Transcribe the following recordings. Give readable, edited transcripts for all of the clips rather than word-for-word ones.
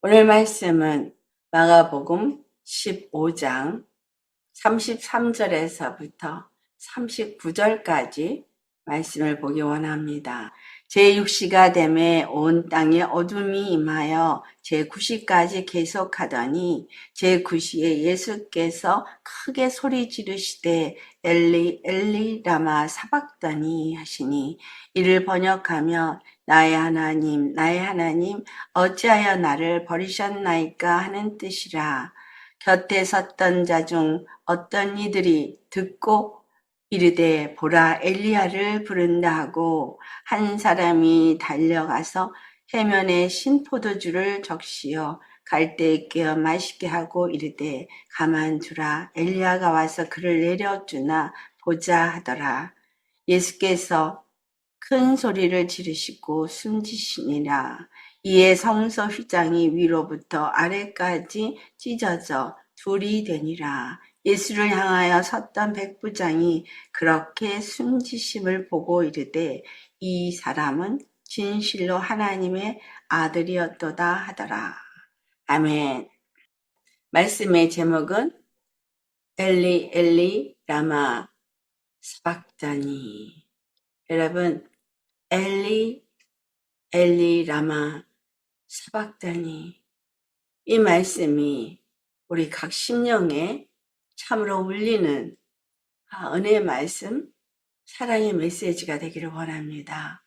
오늘 말씀은 마가복음 15장 33절에서부터 39절까지 말씀을 보기 원합니다. 제6시가 되매 온 땅에 어둠이 임하여 제9시까지 계속하더니 제9시에 예수께서 크게 소리 지르시되 엘리 엘리 라마 사박다니 하시니 이를 번역하면 나의 하나님 어찌하여 나를 버리셨나이까 하는 뜻이라. 곁에 섰던 자 중 어떤 이들이 듣고 이르되 보라 엘리야를 부른다 하고 한 사람이 달려가서 해면에 신 포도주를 적시어 갈대에 끼어 마시게 하고 이르되 가만 두라 엘리야가 와서 그를 내려주나 보자 하더라. 예수께서 큰 소리를 지르시고 숨지시니라. 이에 성소 휘장이 위로부터 아래까지 찢어져 둘이 되니라. 예수를 향하여 섰던 백부장이 그렇게 숨지심을 보고 이르되 이 사람은 진실로 하나님의 아들이었도다 하더라. 아멘. 말씀의 제목은 엘리 엘리 라마 사박다니. 여러분, 엘리 엘리 라마 사박다니, 이 말씀이 우리 각 심령에 참으로 울리는 은혜의 말씀, 사랑의 메시지가 되기를 원합니다.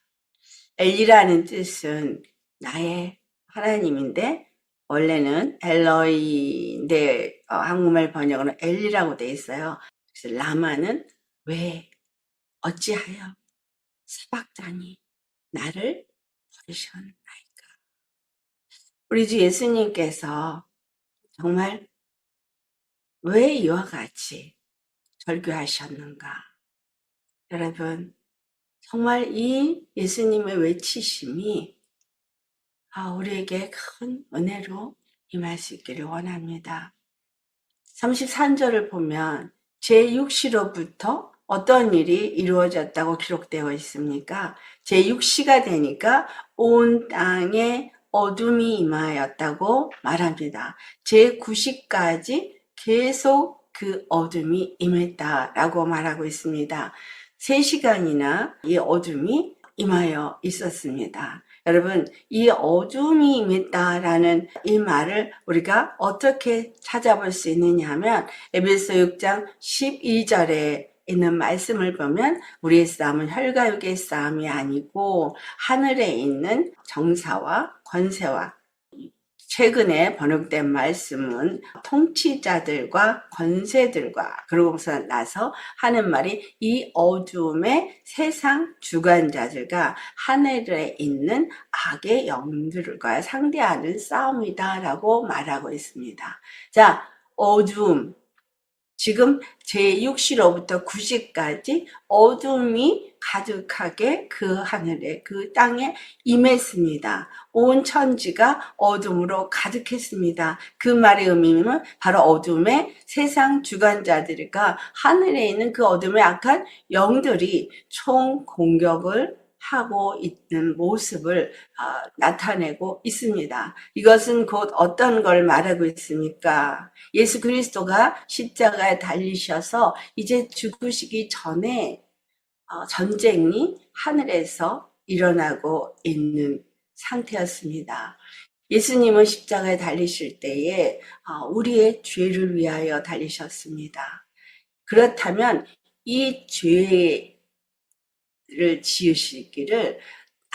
엘리라는 뜻은 나의 하나님인데 원래는 엘로이인데 한국말 번역으로는 엘리라고 되어 있어요. 그래서 라마는 왜, 어찌하여 사박다니 나를 버리셨나이까. 우리 주 예수님께서 정말 왜 이와 같이 절규하셨는가? 여러분, 정말 이 예수님의 외치심이 우리에게 큰 은혜로 임할 수 있기를 원합니다. 33절을 보면 제6시로부터 어떤 일이 이루어졌다고 기록되어 있습니까? 제6시가 되니까 온 땅에 어둠이 임하였다고 말합니다. 제9시까지 계속 그 어둠이 임했다라고 말하고 있습니다. 3시간이나 이 어둠이 임하여 있었습니다. 여러분, 이 어둠이 임했다라는 이 말을 우리가 어떻게 찾아볼 수 있느냐 하면 에베소 6장 12절에 있는 말씀을 보면 우리의 싸움은 혈과 육의 싸움이 아니고 하늘에 있는 정사와 권세와, 최근에 번역된 말씀은 통치자들과 권세들과 그러고서 나서 하는 말이 이 어둠의 세상 주관자들과 하늘에 있는 악의 영들과 상대하는 싸움이다라고 말하고 있습니다. 자, 어둠, 지금 제6시로부터 9시까지 어둠이 가득하게 그 하늘에, 그 땅에 임했습니다. 온 천지가 어둠으로 가득했습니다. 그 말의 의미는 바로 어둠의 세상 주관자들과 하늘에 있는 그 어둠의 악한 영들이 총 공격을 하고 있는 모습을 나타내고 있습니다. 이것은 곧 어떤 걸 말하고 있습니까? 예수 그리스도가 십자가에 달리셔서 이제 죽으시기 전에 전쟁이 하늘에서 일어나고 있는 상태였습니다. 예수님은 십자가에 달리실 때에 우리의 죄를 위하여 달리셨습니다. 그렇다면 이 죄를 지으시기를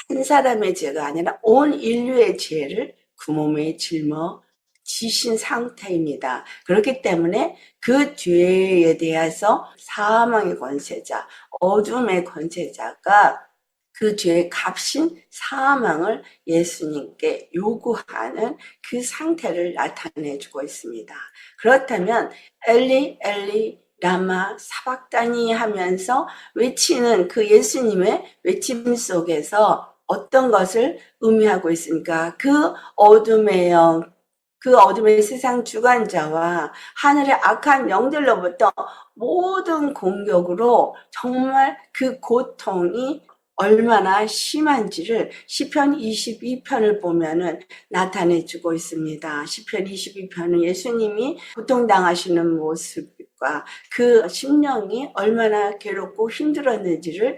한 사람의 죄가 아니라 온 인류의 죄를 그 몸에 짊어 지신 상태입니다. 그렇기 때문에 그 죄에 대해서 사망의 권세자, 어둠의 권세자가 그 죄의 값인 사망을 예수님께 요구하는 그 상태를 나타내주고 있습니다. 그렇다면 엘리 엘리 라마 사박다니 하면서 외치는 그 예수님의 외침 속에서 어떤 것을 의미하고 있습니까? 그 어둠의 영, 그 어둠의 세상 주관자와 하늘의 악한 영들로부터 모든 공격으로 정말 그 고통이 얼마나 심한지를 시편 22편을 보면은 나타내 주고 있습니다. 시편 22편은 예수님이 고통당하시는 모습과 그 심령이 얼마나 괴롭고 힘들었는지를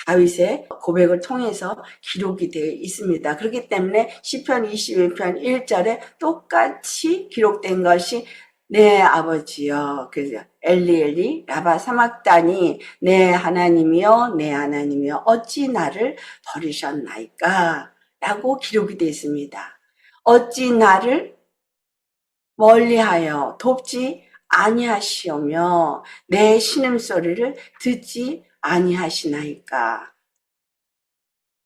다윗의 고백을 통해서 기록이 되어 있습니다. 그렇기 때문에 시편 22편 1절에 똑같이 기록된 것이 내 아버지여, 그래서 엘리 라바 사막다니 내 하나님이여 내 하나님이여 어찌 나를 버리셨나이까 라고 기록이 되어 있습니다. 어찌 나를 멀리하여 돕지 아니하시오며 내 신음소리를 듣지 아니하시나이까.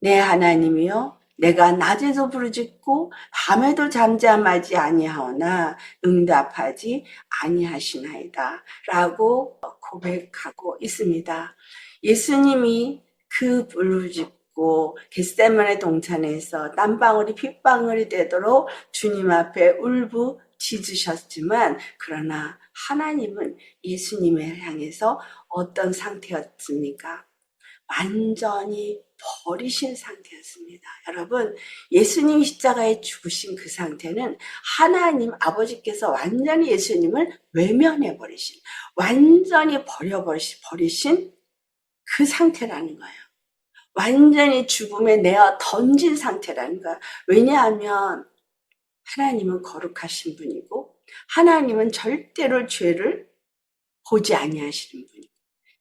내 하나님이여 내가 낮에도 부르짖고 밤에도 잠잠하지 아니하오나 응답하지 아니하시나이다 라고 고백하고 있습니다. 예수님이 그 부르짖고 겟세마네 동산에서 땀방울이 핏방울이 되도록 주님 앞에 울부짖으셨지만 그러나 하나님은 예수님을 향해서 어떤 상태였습니까? 완전히 버리신 상태였습니다. 여러분, 예수님 십자가에 죽으신 그 상태는 하나님 아버지께서 완전히 예수님을 외면해 버리신, 완전히 버리신 그 상태라는 거예요. 완전히 죽음에 내어 던진 상태라는 거예요. 왜냐하면 하나님은 거룩하신 분이고 하나님은 절대로 죄를 보지 아니하시는 분이고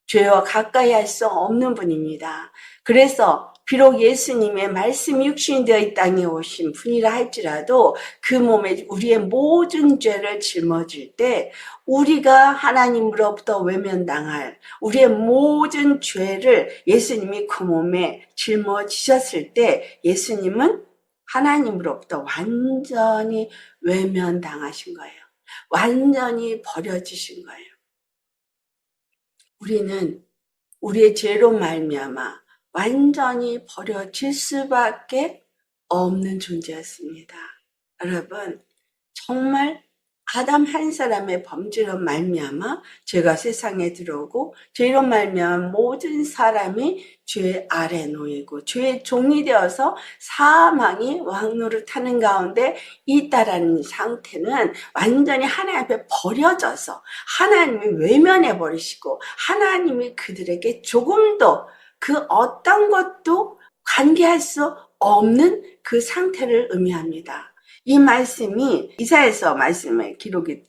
죄와 가까이 할 수 없는 분입니다. 그래서 비록 예수님의 말씀이 육신이 되어 이 땅에 오신 분이라 할지라도 그 몸에 우리의 모든 죄를 짊어질 때 우리가 하나님으로부터 외면당할 우리의 모든 죄를 예수님이 그 몸에 짊어지셨을 때 예수님은 하나님으로부터 완전히 외면당하신 거예요. 완전히 버려지신 거예요. 우리는 우리의 죄로 말미암아 완전히 버려질 수밖에 없는 존재였습니다. 여러분, 정말 아담 한 사람의 범죄로 말미암아 죄가 세상에 들어오고 죄로 말미암아 모든 사람이 죄 아래 놓이고 죄의 종이 되어서 사망이 왕노릇하는 가운데 있다라는 상태는 완전히 하나님 앞에 버려져서 하나님이 외면해 버리시고 하나님이 그들에게 조금도 그 어떤 것도 관계할 수 없는 그 상태를 의미합니다. 이 말씀이 이사야서 말씀에 기록이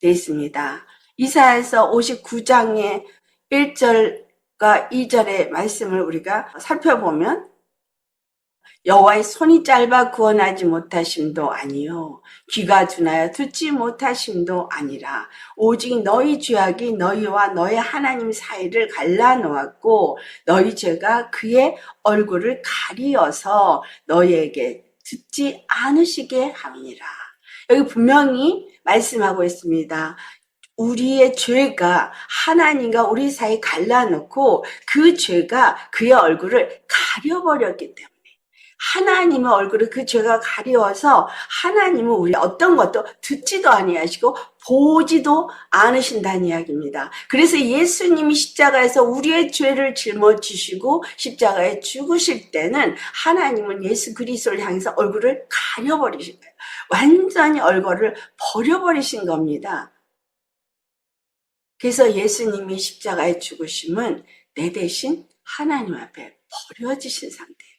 되어 있습니다. 이사야서 59장의 1절과 2절의 말씀을 우리가 살펴보면 여호와의 손이 짧아 구원하지 못하심도 아니요 귀가 둔하여 듣지 못하심도 아니라 오직 너희 죄악이 너희와 너희 하나님 사이를 갈라놓았고 너희 죄가 그의 얼굴을 가리어서 너희에게 듣지 않으시게 함이니라. 여기 분명히 말씀하고 있습니다. 우리의 죄가 하나님과 우리 사이 갈라놓고 그 죄가 그의 얼굴을 가려버렸기 때문에 하나님의 얼굴을 그 죄가 가려워서 하나님은 우리 어떤 것도 듣지도 아니하시고 보지도 않으신다는 이야기입니다. 그래서 예수님이 십자가에서 우리의 죄를 짊어지시고 십자가에 죽으실 때는 하나님은 예수 그리스도를 향해서 얼굴을 가려버리신 거예요. 완전히 얼굴을 버려버리신 겁니다. 그래서 예수님이 십자가에 죽으심은 내 대신 하나님 앞에 버려지신 상태예요.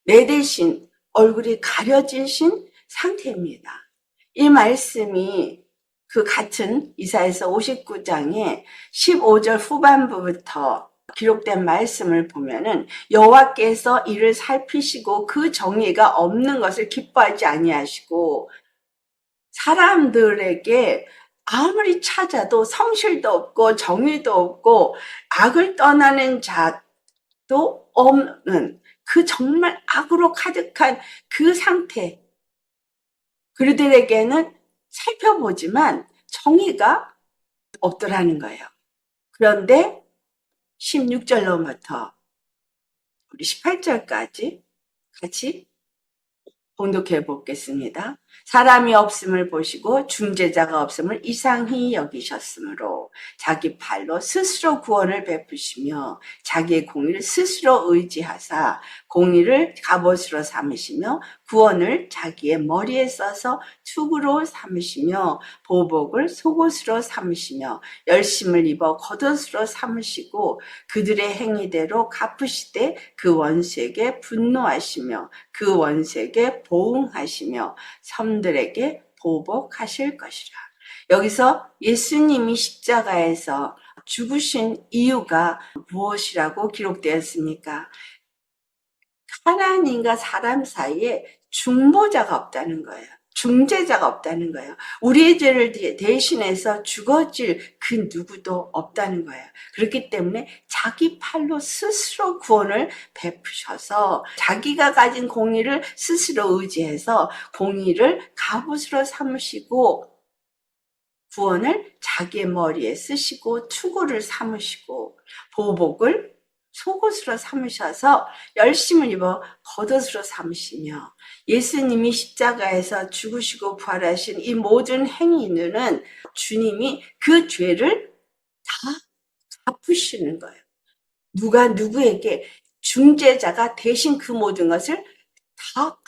내 대신 얼굴이 가려지신 상태입니다. 이 말씀이 그 같은 이사야서 59장의 15절 후반부부터 기록된 말씀을 보면은 여호와께서 이를 살피시고 그 정의가 없는 것을 기뻐하지 아니하시고 사람들에게 아무리 찾아도 성실도 없고 정의도 없고 악을 떠나는 자도 없는 그 정말 악으로 가득한 그 상태. 그들에게는 살펴보지만 정의가 없더라는 거예요. 그런데 16절로부터 우리 18절까지 같이 봉독해 보겠습니다. 사람이 없음을 보시고 중재자가 없음을 이상히 여기셨으므로 자기 팔로 스스로 구원을 베푸시며 자기의 공의를 스스로 의지하사 공의를 갑옷으로 삼으시며 구원을 자기의 머리에 써서 투구로 삼으시며 보복을 속옷으로 삼으시며 열심을 입어 겉옷으로 삼으시고 그들의 행위대로 갚으시되 그 원수에게 분노하시며 그 원수에게 보응하시며 섬들에게 보복하실 것이라. 여기서 예수님이 십자가에서 죽으신 이유가 무엇이라고 기록되었습니까? 하나님과 사람 사이에 중보자가 없다는 거예요. 중재자가 없다는 거예요. 우리의 죄를 대신해서 죽어질 그 누구도 없다는 거예요. 그렇기 때문에 자기 팔로 스스로 구원을 베푸셔서 자기가 가진 공의를 스스로 의지해서 공의를 갑옷으로 삼으시고 구원을 자기의 머리에 쓰시고 투구를 삼으시고 보복을 속옷으로 삼으셔서 열심을 입어 겉옷으로 삼으시며 예수님이 십자가에서 죽으시고 부활하신 이 모든 행위는 주님이 그 죄를 다 갚으시는 거예요. 누가 누구에게 중재자가 대신 그 모든 것을 다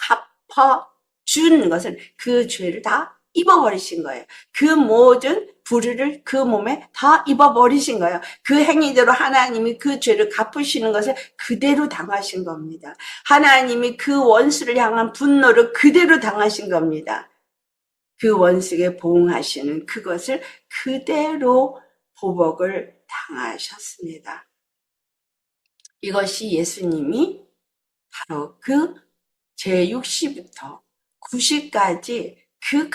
갚아준 것을 그 죄를 다 입어버리신 거예요. 그 모든 불의를 그 몸에 다 입어버리신 거예요. 그 행위대로 하나님이 그 죄를 갚으시는 것을 그대로 당하신 겁니다. 하나님이 그 원수를 향한 분노를 그대로 당하신 겁니다. 그 원수에게 보응하시는 그것을 그대로 보복을 당하셨습니다. 이것이 예수님이 바로 그 제6시부터 9시까지 그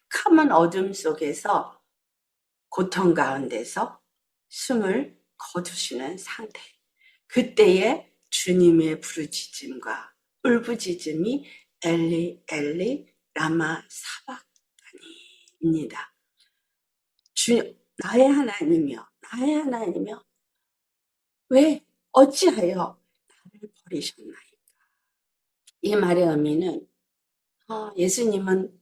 캄캄한 어둠 속에서 고통 가운데서 숨을 거두시는 상태. 그때의 주님의 부르짖음과 울부짖음이 엘리 엘리 라마 사박다니입니다. 나의 하나님이여, 나의 하나님이여, 왜 어찌하여 나를 버리셨나이까? 이 말의 의미는 예수님은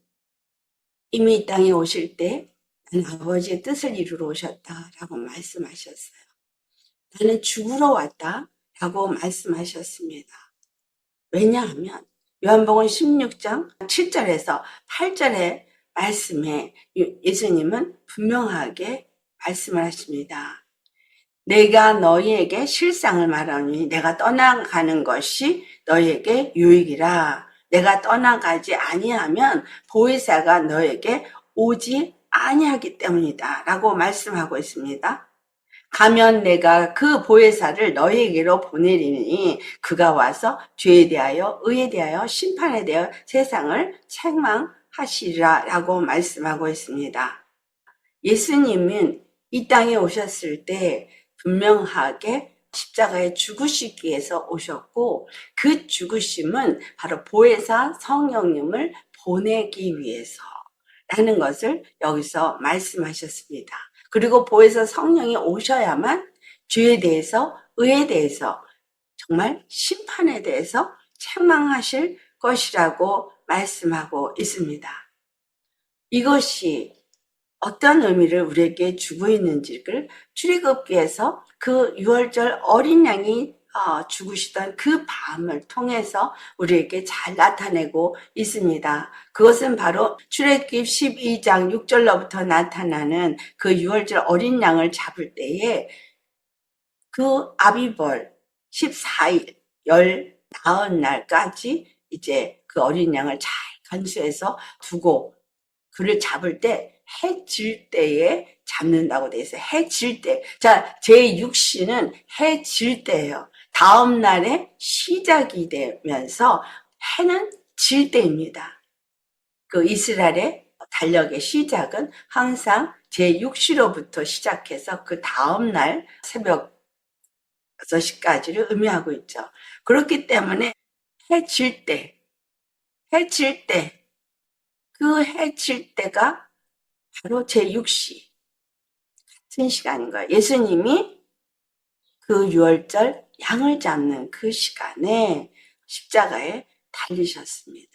이미 이 땅에 오실 때 나는 아버지의 뜻을 이루러 오셨다라고 말씀하셨어요. 나는 죽으러 왔다라고 말씀하셨습니다. 왜냐하면 요한복음 16장 7절에서 8절의 말씀에 예수님은 분명하게 말씀을 하십니다. 내가 너희에게 실상을 말하니 내가 떠나가는 것이 너희에게 유익이라. 내가 떠나가지 아니하면 보혜사가 너에게 오지 아니하기 때문이다 라고 말씀하고 있습니다. 가면 내가 그 보혜사를 너희에게로 보내리니 그가 와서 죄에 대하여 의에 대하여 심판에 대하여 세상을 책망하시리라 라고 말씀하고 있습니다. 예수님은 이 땅에 오셨을 때 분명하게 십자가에 죽으시기 위해서 오셨고 그 죽으심은 바로 보혜사 성령님을 보내기 위해서라는 것을 여기서 말씀하셨습니다. 그리고 보혜사 성령이 오셔야만 죄에 대해서 의에 대해서 정말 심판에 대해서 책망하실 것이라고 말씀하고 있습니다. 이것이 어떤 의미를 우리에게 주고 있는지를 출애굽기에서 그 6월절 어린 양이 죽으시던 그 밤을 통해서 우리에게 잘 나타내고 있습니다. 그것은 바로 출애굽기 12장 6절로부터 나타나는 그 6월절 어린 양을 잡을 때에 그 아비벌 14일 열 나은 날까지 이제 그 어린 양을 잘 간수해서 두고 그를 잡을 때 해 질 때에 잡는다고 돼 있어요. 해 질 때. 자, 제6시는 해 질 때예요. 다음 날에 시작이 되면서 해는 질 때입니다. 그 이스라엘의 달력의 시작은 항상 제6시로부터 시작해서 그 다음 날 새벽 6시까지를 의미하고 있죠. 그렇기 때문에 해 질 때, 그 해 질 때가 바로 제6시 같은 시간인 거예요. 예수님이 그 6월절 양을 잡는 그 시간에 십자가에 달리셨습니다.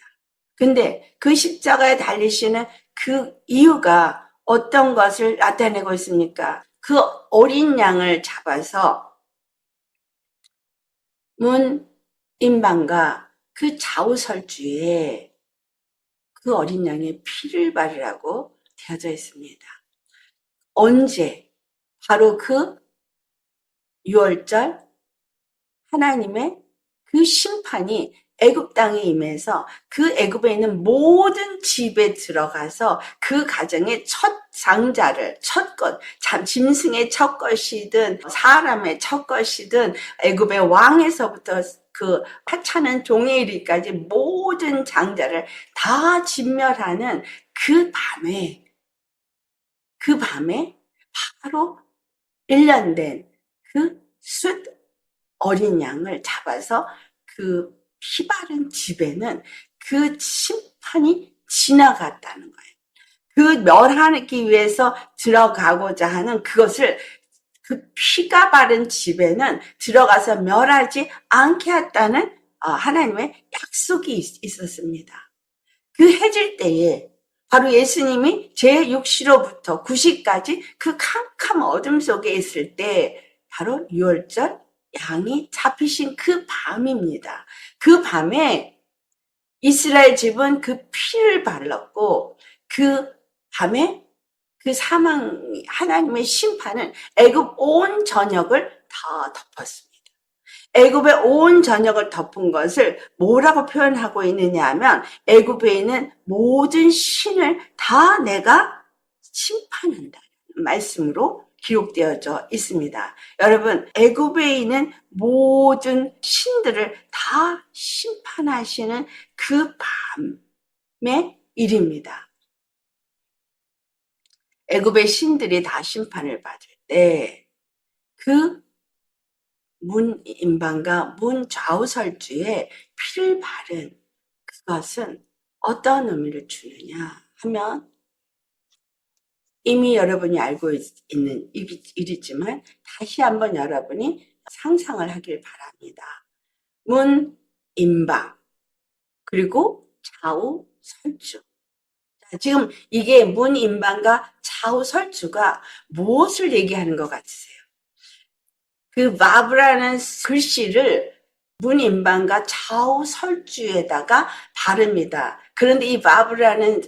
근데 그 십자가에 달리시는 그 이유가 어떤 것을 나타내고 있습니까? 그 어린 양을 잡아서 문 임방과 그 좌우설주에 그 어린 양의 피를 바르라고 되어져 있습니다. 언제? 바로 그 유월절 하나님의 그 심판이 애굽 땅에 임해서 그 애굽에 있는 모든 집에 들어가서 그 가정의 첫 상자를, 첫 것, 짐승의 첫 것이든 사람의 첫 것이든 애굽의 왕에서부터 그 하찮은 종에 이르기까지 모든 장자를 다 진멸하는 그 밤에 바로 1년 된 그 숫 어린 양을 잡아서 그 피 바른 집에는 그 심판이 지나갔다는 거예요. 그 멸하기 위해서 들어가고자 하는 그것을 그 피가 바른 집에는 들어가서 멸하지 않게 했다는 하나님의 약속이 있었습니다. 그 해질 때에 바로 예수님이 제6시로부터 9시까지 그 캄캄 어둠 속에 있을 때 바로 유월절 양이 잡히신 그 밤입니다. 그 밤에 이스라엘 집은 그 피를 발랐고 그 밤에 그 하나님의 심판은 애굽 온 전역을 다 덮었습니다. 애굽의 온 전역을 덮은 것을 뭐라고 표현하고 있느냐 하면 애굽에 있는 모든 신을 다 내가 심판한다 말씀으로 기록되어져 있습니다. 여러분, 애굽에 있는 모든 신들을 다 심판하시는 그 밤의 일입니다. 애굽의 신들이 다 심판을 받을 때 그 문 임방과 문 좌우설주에 피를 바른 그것은 어떤 의미를 주느냐 하면 이미 여러분이 알고 있는 일이지만 다시 한번 여러분이 상상을 하길 바랍니다. 문 임방 그리고 좌우설주. 지금 이게 문 임방과 좌우설주가 무엇을 얘기하는 것 같으세요? 그 바브라는 글씨를 문 임방과 좌우설주에다가 바릅니다. 그런데 이 바브라는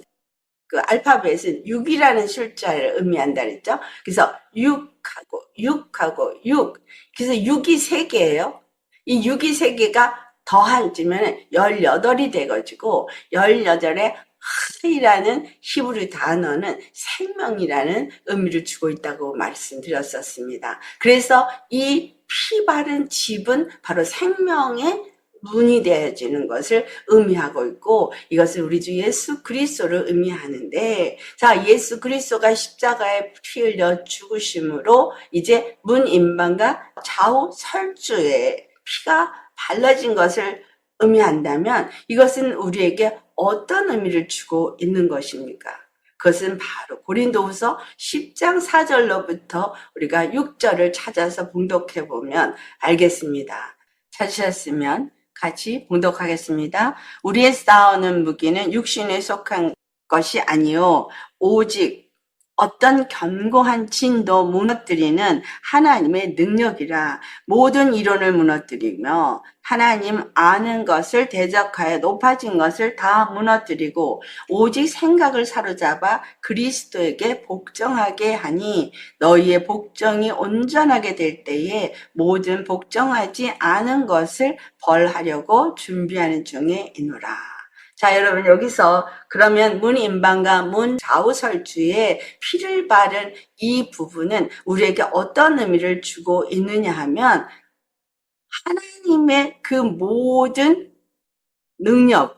그 알파벳은 6이라는 숫자를 의미한다 그랬죠? 그래서 6하고 6. 그래서 6이 3개예요. 이 6이 3개가 더해지면 18이 돼가지고 18에 하이라는 히브리 단어는 생명이라는 의미를 주고 있다고 말씀드렸었습니다. 그래서 이 피 바른 집은 바로 생명의 문이 되어지는 것을 의미하고 있고 이것은 우리 주 예수 그리스도를 의미하는데 자 예수 그리스도가 십자가에 피 흘려 죽으심으로 이제 문 임방과 좌우 설주에 피가 발라진 것을 의미한다면 이것은 우리에게 어떤 의미를 주고 있는 것입니까? 그것은 바로 고린도후서 10장 4절로부터 우리가 6절을 찾아서 봉독해 보면 알겠습니다. 찾으셨으면 같이 봉독하겠습니다. 우리의 싸우는 무기는 육신에 속한 것이 아니요 오직 어떤 견고한 진도 무너뜨리는 하나님의 능력이라 모든 이론을 무너뜨리며 하나님 아는 것을 대적하여 높아진 것을 다 무너뜨리고 오직 생각을 사로잡아 그리스도에게 복종하게 하니 너희의 복종이 온전하게 될 때에 모든 복종하지 않은 것을 벌하려고 준비하는 중에 있노라. 자, 여러분, 여기서 그러면 문 임방과 문 좌우설주에 피를 바른 이 부분은 우리에게 어떤 의미를 주고 있느냐 하면 하나님의 그 모든 능력,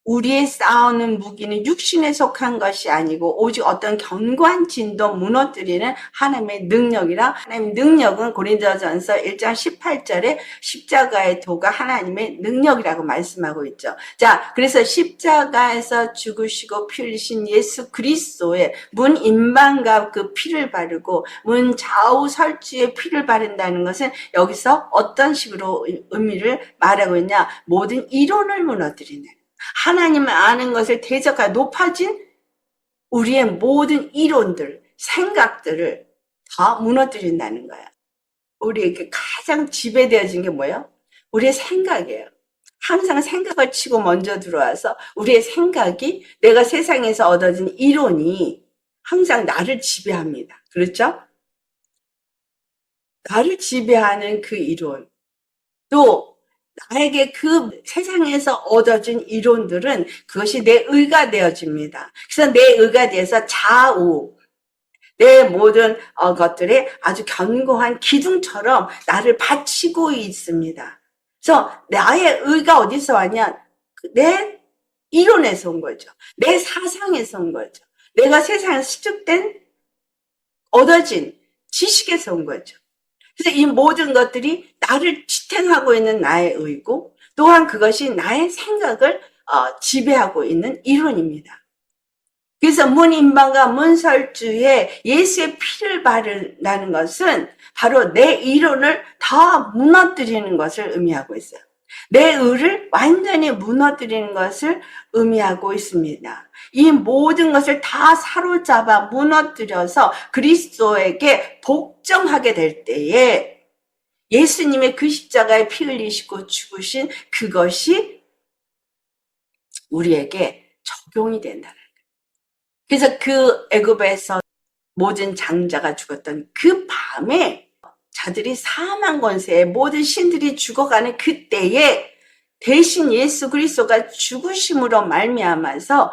우리의 싸우는 무기는 육신에 속한 것이 아니고 오직 어떤 견고한 진도 무너뜨리는 하나님의 능력이라 하나님의 능력은 고린도전서 1장 18절에 십자가의 도가 하나님의 능력이라고 말씀하고 있죠. 자, 그래서 십자가에서 죽으시고 피 흘리신 예수 그리스도의 문 임방과 그 피를 바르고 문 좌우 설주에 피를 바른다는 것은 여기서 어떤 식으로 의미를 말하고 있냐? 모든 이론을 무너뜨리는 하나님을 아는 것을 대적하여 높아진 우리의 모든 이론들, 생각들을 다 무너뜨린다는 거야. 우리에게 가장 지배되어진 게 뭐예요? 우리의 생각이에요. 항상 생각을 치고 먼저 들어와서 우리의 생각이 내가 세상에서 얻어진 이론이 항상 나를 지배합니다. 그렇죠? 나를 지배하는 그 이론. 또 나에게 그 세상에서 얻어진 이론들은 그것이 내 의가 되어집니다. 그래서 내 의가 돼서 좌우 내 모든 것들이 아주 견고한 기둥처럼 나를 받치고 있습니다. 그래서 나의 의가 어디서 왔냐? 내 이론에서 온 거죠. 내 사상에서 온 거죠. 내가 세상에 수축된 얻어진 지식에서 온 거죠. 그래서 이 모든 것들이 나를 지탱하고 있는 나의 의고 또한 그것이 나의 생각을 지배하고 있는 이론입니다. 그래서 문인방과 문설주에 예수의 피를 바른다는 것은 바로 내 이론을 다 무너뜨리는 것을 의미하고 있어요. 내 의를 완전히 무너뜨리는 것을 의미하고 있습니다. 이 모든 것을 다 사로잡아 무너뜨려서 그리스도에게 복종하게 될 때에 예수님의 그 십자가에 피 흘리시고 죽으신 그것이 우리에게 적용이 된다는 거예요. 그래서 그 애굽에서 모든 장자가 죽었던 그 밤에 자들이 사망 권세에 모든 신들이 죽어가는 그때에 대신 예수 그리스도가 죽으심으로 말미암아서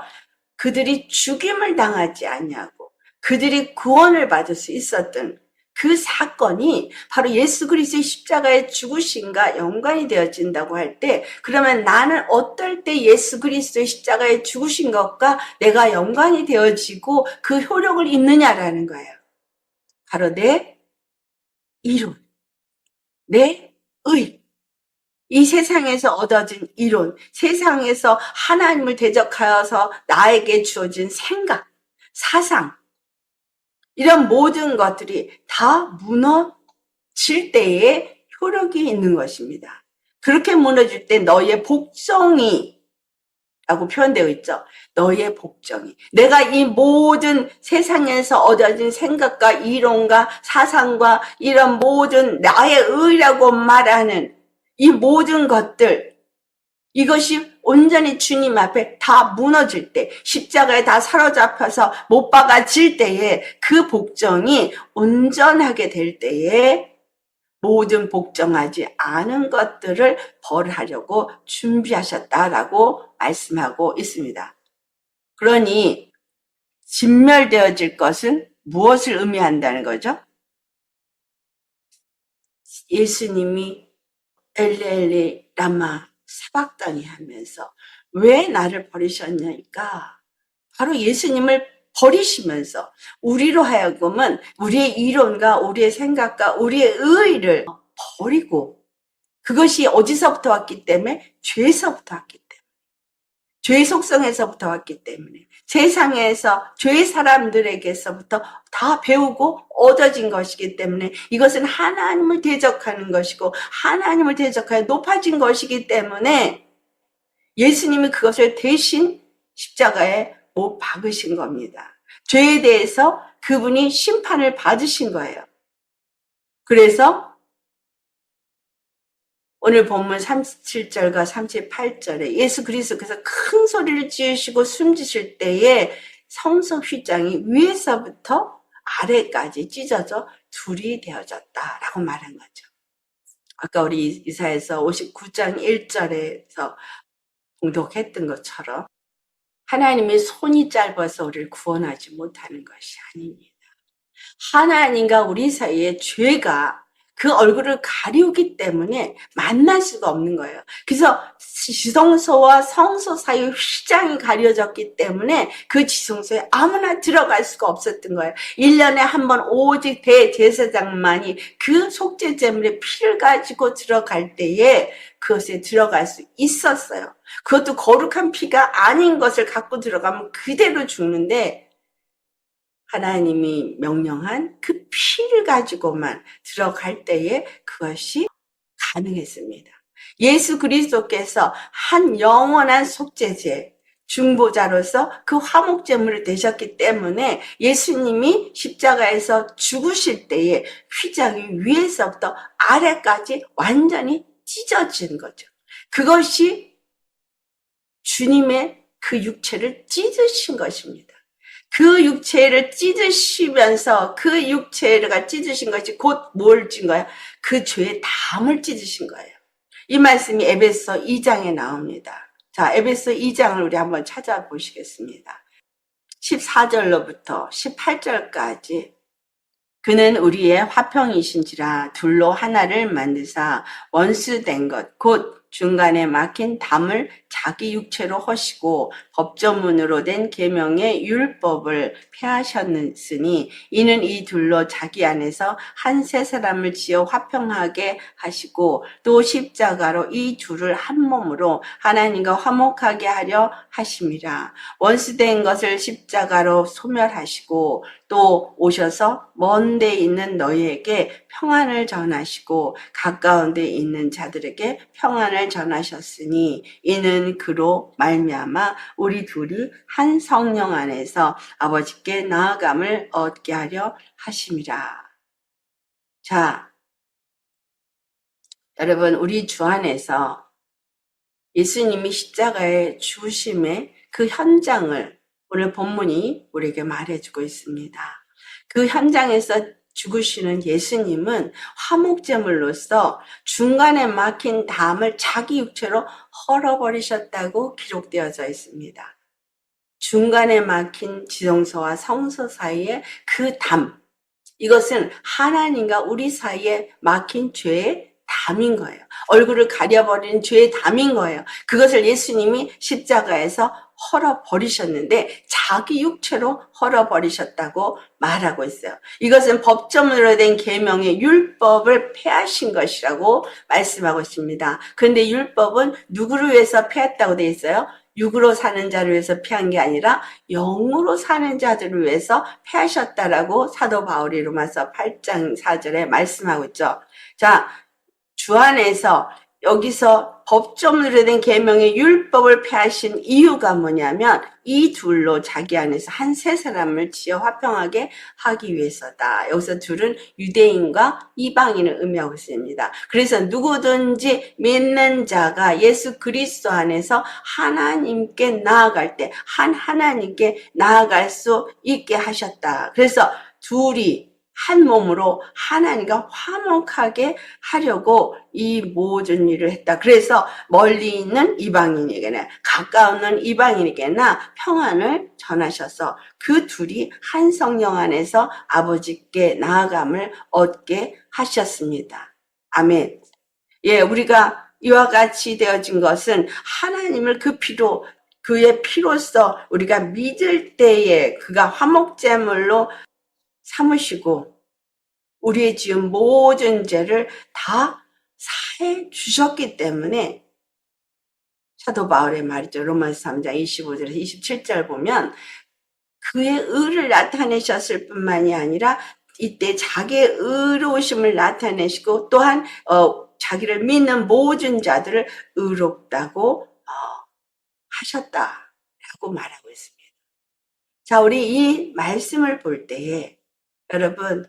그들이 죽임을 당하지 않냐고 그들이 구원을 받을 수 있었던 그 사건이 바로 예수 그리스도의 십자가의 죽으심과 연관이 되어진다고 할 때 그러면 나는 어떨 때 예수 그리스도의 십자가의 죽으신 것과 내가 연관이 되어지고 그 효력을 입느냐라는 거예요. 바로 내 이론, 내 의, 이 세상에서 얻어진 이론, 세상에서 하나님을 대적하여서 나에게 주어진 생각, 사상, 이런 모든 것들이 다 무너질 때에 효력이 있는 것입니다. 그렇게 무너질 때 너의 복종이 라고 표현되어 있죠. 너의 복종이. 내가 이 모든 세상에서 얻어진 생각과 이론과 사상과 이런 모든 나의 의라고 말하는 이 모든 것들 이것이 온전히 주님 앞에 다 무너질 때 십자가에 다 사로잡혀서 못 박아질 때에 그 복종이 온전하게 될 때에 모든 복종하지 않은 것들을 벌하려고 준비하셨다라고 말씀하고 있습니다. 그러니 진멸되어질 것은 무엇을 의미한다는 거죠? 예수님이 엘레 라마 사박다니 하면서 왜 나를 버리셨냐니까 바로 예수님을 버리시면서 우리로 하여금은 우리의 이론과 우리의 생각과 우리의 의의를 버리고 그것이 어디서부터 왔기 때문에 죄에서부터 왔기 때문에 죄의 속성에서부터 왔기 때문에 세상에서 죄의 사람들에게서부터 다 배우고 얻어진 것이기 때문에 이것은 하나님을 대적하는 것이고 하나님을 대적하여 높아진 것이기 때문에 예수님이 그것을 대신 십자가에 못 박으신 겁니다. 죄에 대해서 그분이 심판을 받으신 거예요. 그래서 오늘 본문 37절과 38절에 예수 그리스도께서 큰 소리를 지으시고 숨지실 때에 성소 휘장이 위에서부터 아래까지 찢어져 둘이 되어졌다라고 말한 거죠. 아까 우리 이사야서 59장 1절에서 공독했던 것처럼 하나님의 손이 짧아서 우리를 구원하지 못하는 것이 아닙니다. 하나님과 우리 사이에 죄가 그 얼굴을 가리우기 때문에 만날 수가 없는 거예요. 그래서 지성소와 성소 사이 휘장이 가려졌기 때문에 그 지성소에 아무나 들어갈 수가 없었던 거예요. 1년에 한 번 오직 대제사장만이 그 속죄제물의 피를 가지고 들어갈 때에 그것에 들어갈 수 있었어요. 그것도 거룩한 피가 아닌 것을 갖고 들어가면 그대로 죽는데 하나님이 명령한 그 피를 가지고만 들어갈 때에 그것이 가능했습니다. 예수 그리스도께서 한 영원한 속죄제, 중보자로서 그 화목제물이 되셨기 때문에 예수님이 십자가에서 죽으실 때에 휘장이 위에서부터 아래까지 완전히 찢어진 거죠. 그것이 주님의 그 육체를 찢으신 것입니다. 그 육체를 찢으시면서 그 육체가 찢으신 것이 곧 뭘 찐 거야? 그 죄의 담을 찢으신 거예요. 이 말씀이 에베소 2장에 나옵니다. 자, 에베소 2장을 우리 한번 찾아보시겠습니다. 14절로부터 18절까지 그는 우리의 화평이신지라 둘로 하나를 만드사 원수된 것 곧 중간에 막힌 담을 자기 육체로 허시고 법조문으로 된 계명의 율법을 폐하셨으니 이는 이 둘로 자기 안에서 한 세 사람을 지어 화평하게 하시고 또 십자가로 이 둘을 한 몸으로 하나님과 화목하게 하려 하심이라. 원수된 것을 십자가로 소멸하시고 또 오셔서 먼 데 있는 너희에게 평안을 전하시고 가까운 데 있는 자들에게 평안을 전하셨으니 이는 그로 말미암아 우리 둘이 한 성령 안에서 아버지께 나아감을 얻게 하려 하심이라. 자, 여러분 우리 주 안에서 예수님이 십자가에 죽으심의 그 현장을 오늘 본문이 우리에게 말해주고 있습니다. 그 현장에서 죽으시는 예수님은 화목제물로서 중간에 막힌 담을 자기 육체로 헐어버리셨다고 기록되어져 있습니다. 중간에 막힌 지성소와 성소 사이에 그 담, 이것은 하나님과 우리 사이에 막힌 죄의 담인 거예요. 얼굴을 가려버리는 죄의 담인 거예요. 그것을 예수님이 십자가에서 헐어버리셨는데 자기 육체로 헐어버리셨다고 말하고 있어요. 이것은 법조문으로 된 계명의 율법을 폐하신 것이라고 말씀하고 있습니다. 그런데 율법은 누구를 위해서 폐했다고 되어 있어요? 육으로 사는 자를 위해서 폐한 게 아니라 영으로 사는 자들을 위해서 폐하셨다라고 사도 바울이 로마서 8장 4절에 말씀하고 있죠. 자, 주 안에서 여기서 법조문으로 된 계명의 율법을 폐하신 이유가 뭐냐면 이 둘로 자기 안에서 한 세 사람을 지어 화평하게 하기 위해서다. 여기서 둘은 유대인과 이방인을 의미하고 있습니다. 그래서 누구든지 믿는 자가 예수 그리스도 안에서 하나님께 나아갈 때 하나님께 나아갈 수 있게 하셨다. 그래서 둘이 한 몸으로 하나님과 화목하게 하려고 이 모든 일을 했다. 그래서 멀리 있는 이방인에게나 가까운 이방인에게나 평안을 전하셔서 그 둘이 한 성령 안에서 아버지께 나아감을 얻게 하셨습니다. 아멘. 예, 우리가 이와 같이 되어진 것은 하나님을 그 피로, 그의 피로써 우리가 믿을 때에 그가 화목제물로 삼으시고 우리의 지은 모든 죄를 다 사해 주셨기 때문에 사도 바울의 말이죠. 로마서 3장 25절에서 27절 보면 그의 의를 나타내셨을 뿐만이 아니라 이때 자기의 의로우심을 나타내시고 또한 자기를 믿는 모든 자들을 의롭다고 하셨다라고 말하고 있습니다. 자, 우리 이 말씀을 볼 때에 여러분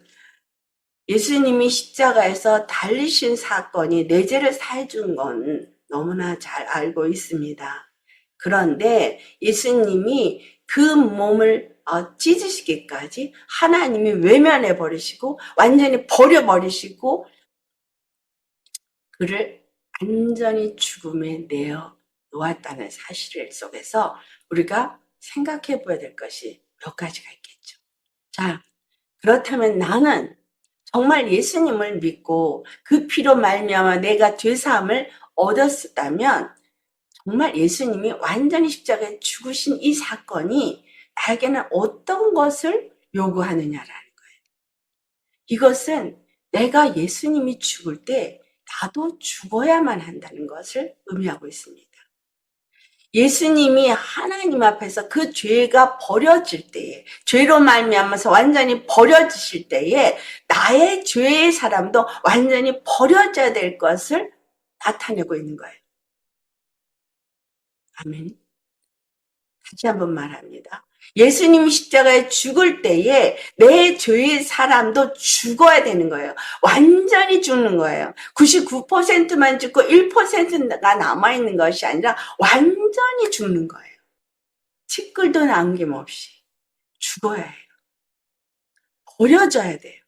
예수님이 십자가에서 달리신 사건이 내 죄를 사해준 건 너무나 잘 알고 있습니다. 그런데 예수님이 그 몸을 찢으시기까지 하나님이 외면해 버리시고 완전히 버려버리시고 그를 완전히 죽음에 내어 놓았다는 사실 속에서 우리가 생각해 봐야 될 것이 몇 가지가 있겠죠. 자, 그렇다면 나는 정말 예수님을 믿고 그 피로 말미암아 내가 죄사함을 얻었다면 정말 예수님이 완전히 십자가에 죽으신 이 사건이 나에게는 어떤 것을 요구하느냐라는 거예요. 이것은 내가 예수님이 죽을 때 나도 죽어야만 한다는 것을 의미하고 있습니다. 예수님이 하나님 앞에서 그 죄가 버려질 때에 죄로 말미암아서 완전히 버려지실 때에 나의 죄의 사람도 완전히 버려져야 될 것을 나타내고 있는 거예요. 아멘. 다시 한번 말합니다. 예수님이 십자가에 죽을 때에 내 죄의 사람도 죽어야 되는 거예요. 완전히 죽는 거예요. 99%만 죽고 1%가 남아있는 것이 아니라 완전히 죽는 거예요. 티끌도 남김없이 죽어야 해요. 버려져야 돼요.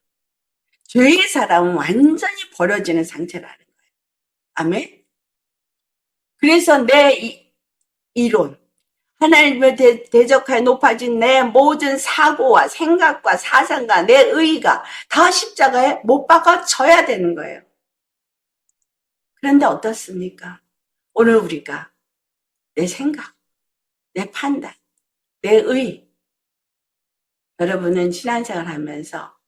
죄의 사람은 완전히 버려지는 상태라는 거예요. 아멘? 그래서 내 이론, 하나님을 대적하여 높아진 내 모든 사고와 생각과 사상과 내 의의가 다 십자가에 못 박아져야 되는 거예요. 그런데 어떻습니까? 오늘 우리가 내 생각, 내 판단, 내 의, 여러분은 신앙생활 하면서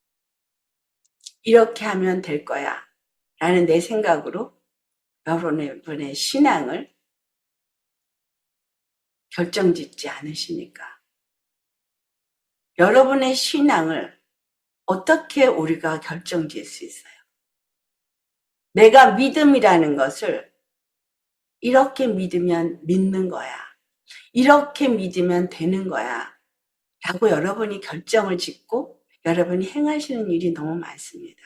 이렇게 하면 될 거야 라는 내 생각으로 여러분의 신앙을 결정짓지 않으십니까? 여러분의 신앙을 어떻게 우리가 결정짓을 수 있어요? 내가 믿음이라는 것을 이렇게 믿으면 믿는 거야. 이렇게 믿으면 되는 거야. 라고 여러분이 결정을 짓고 여러분이 행하시는 일이 너무 많습니다.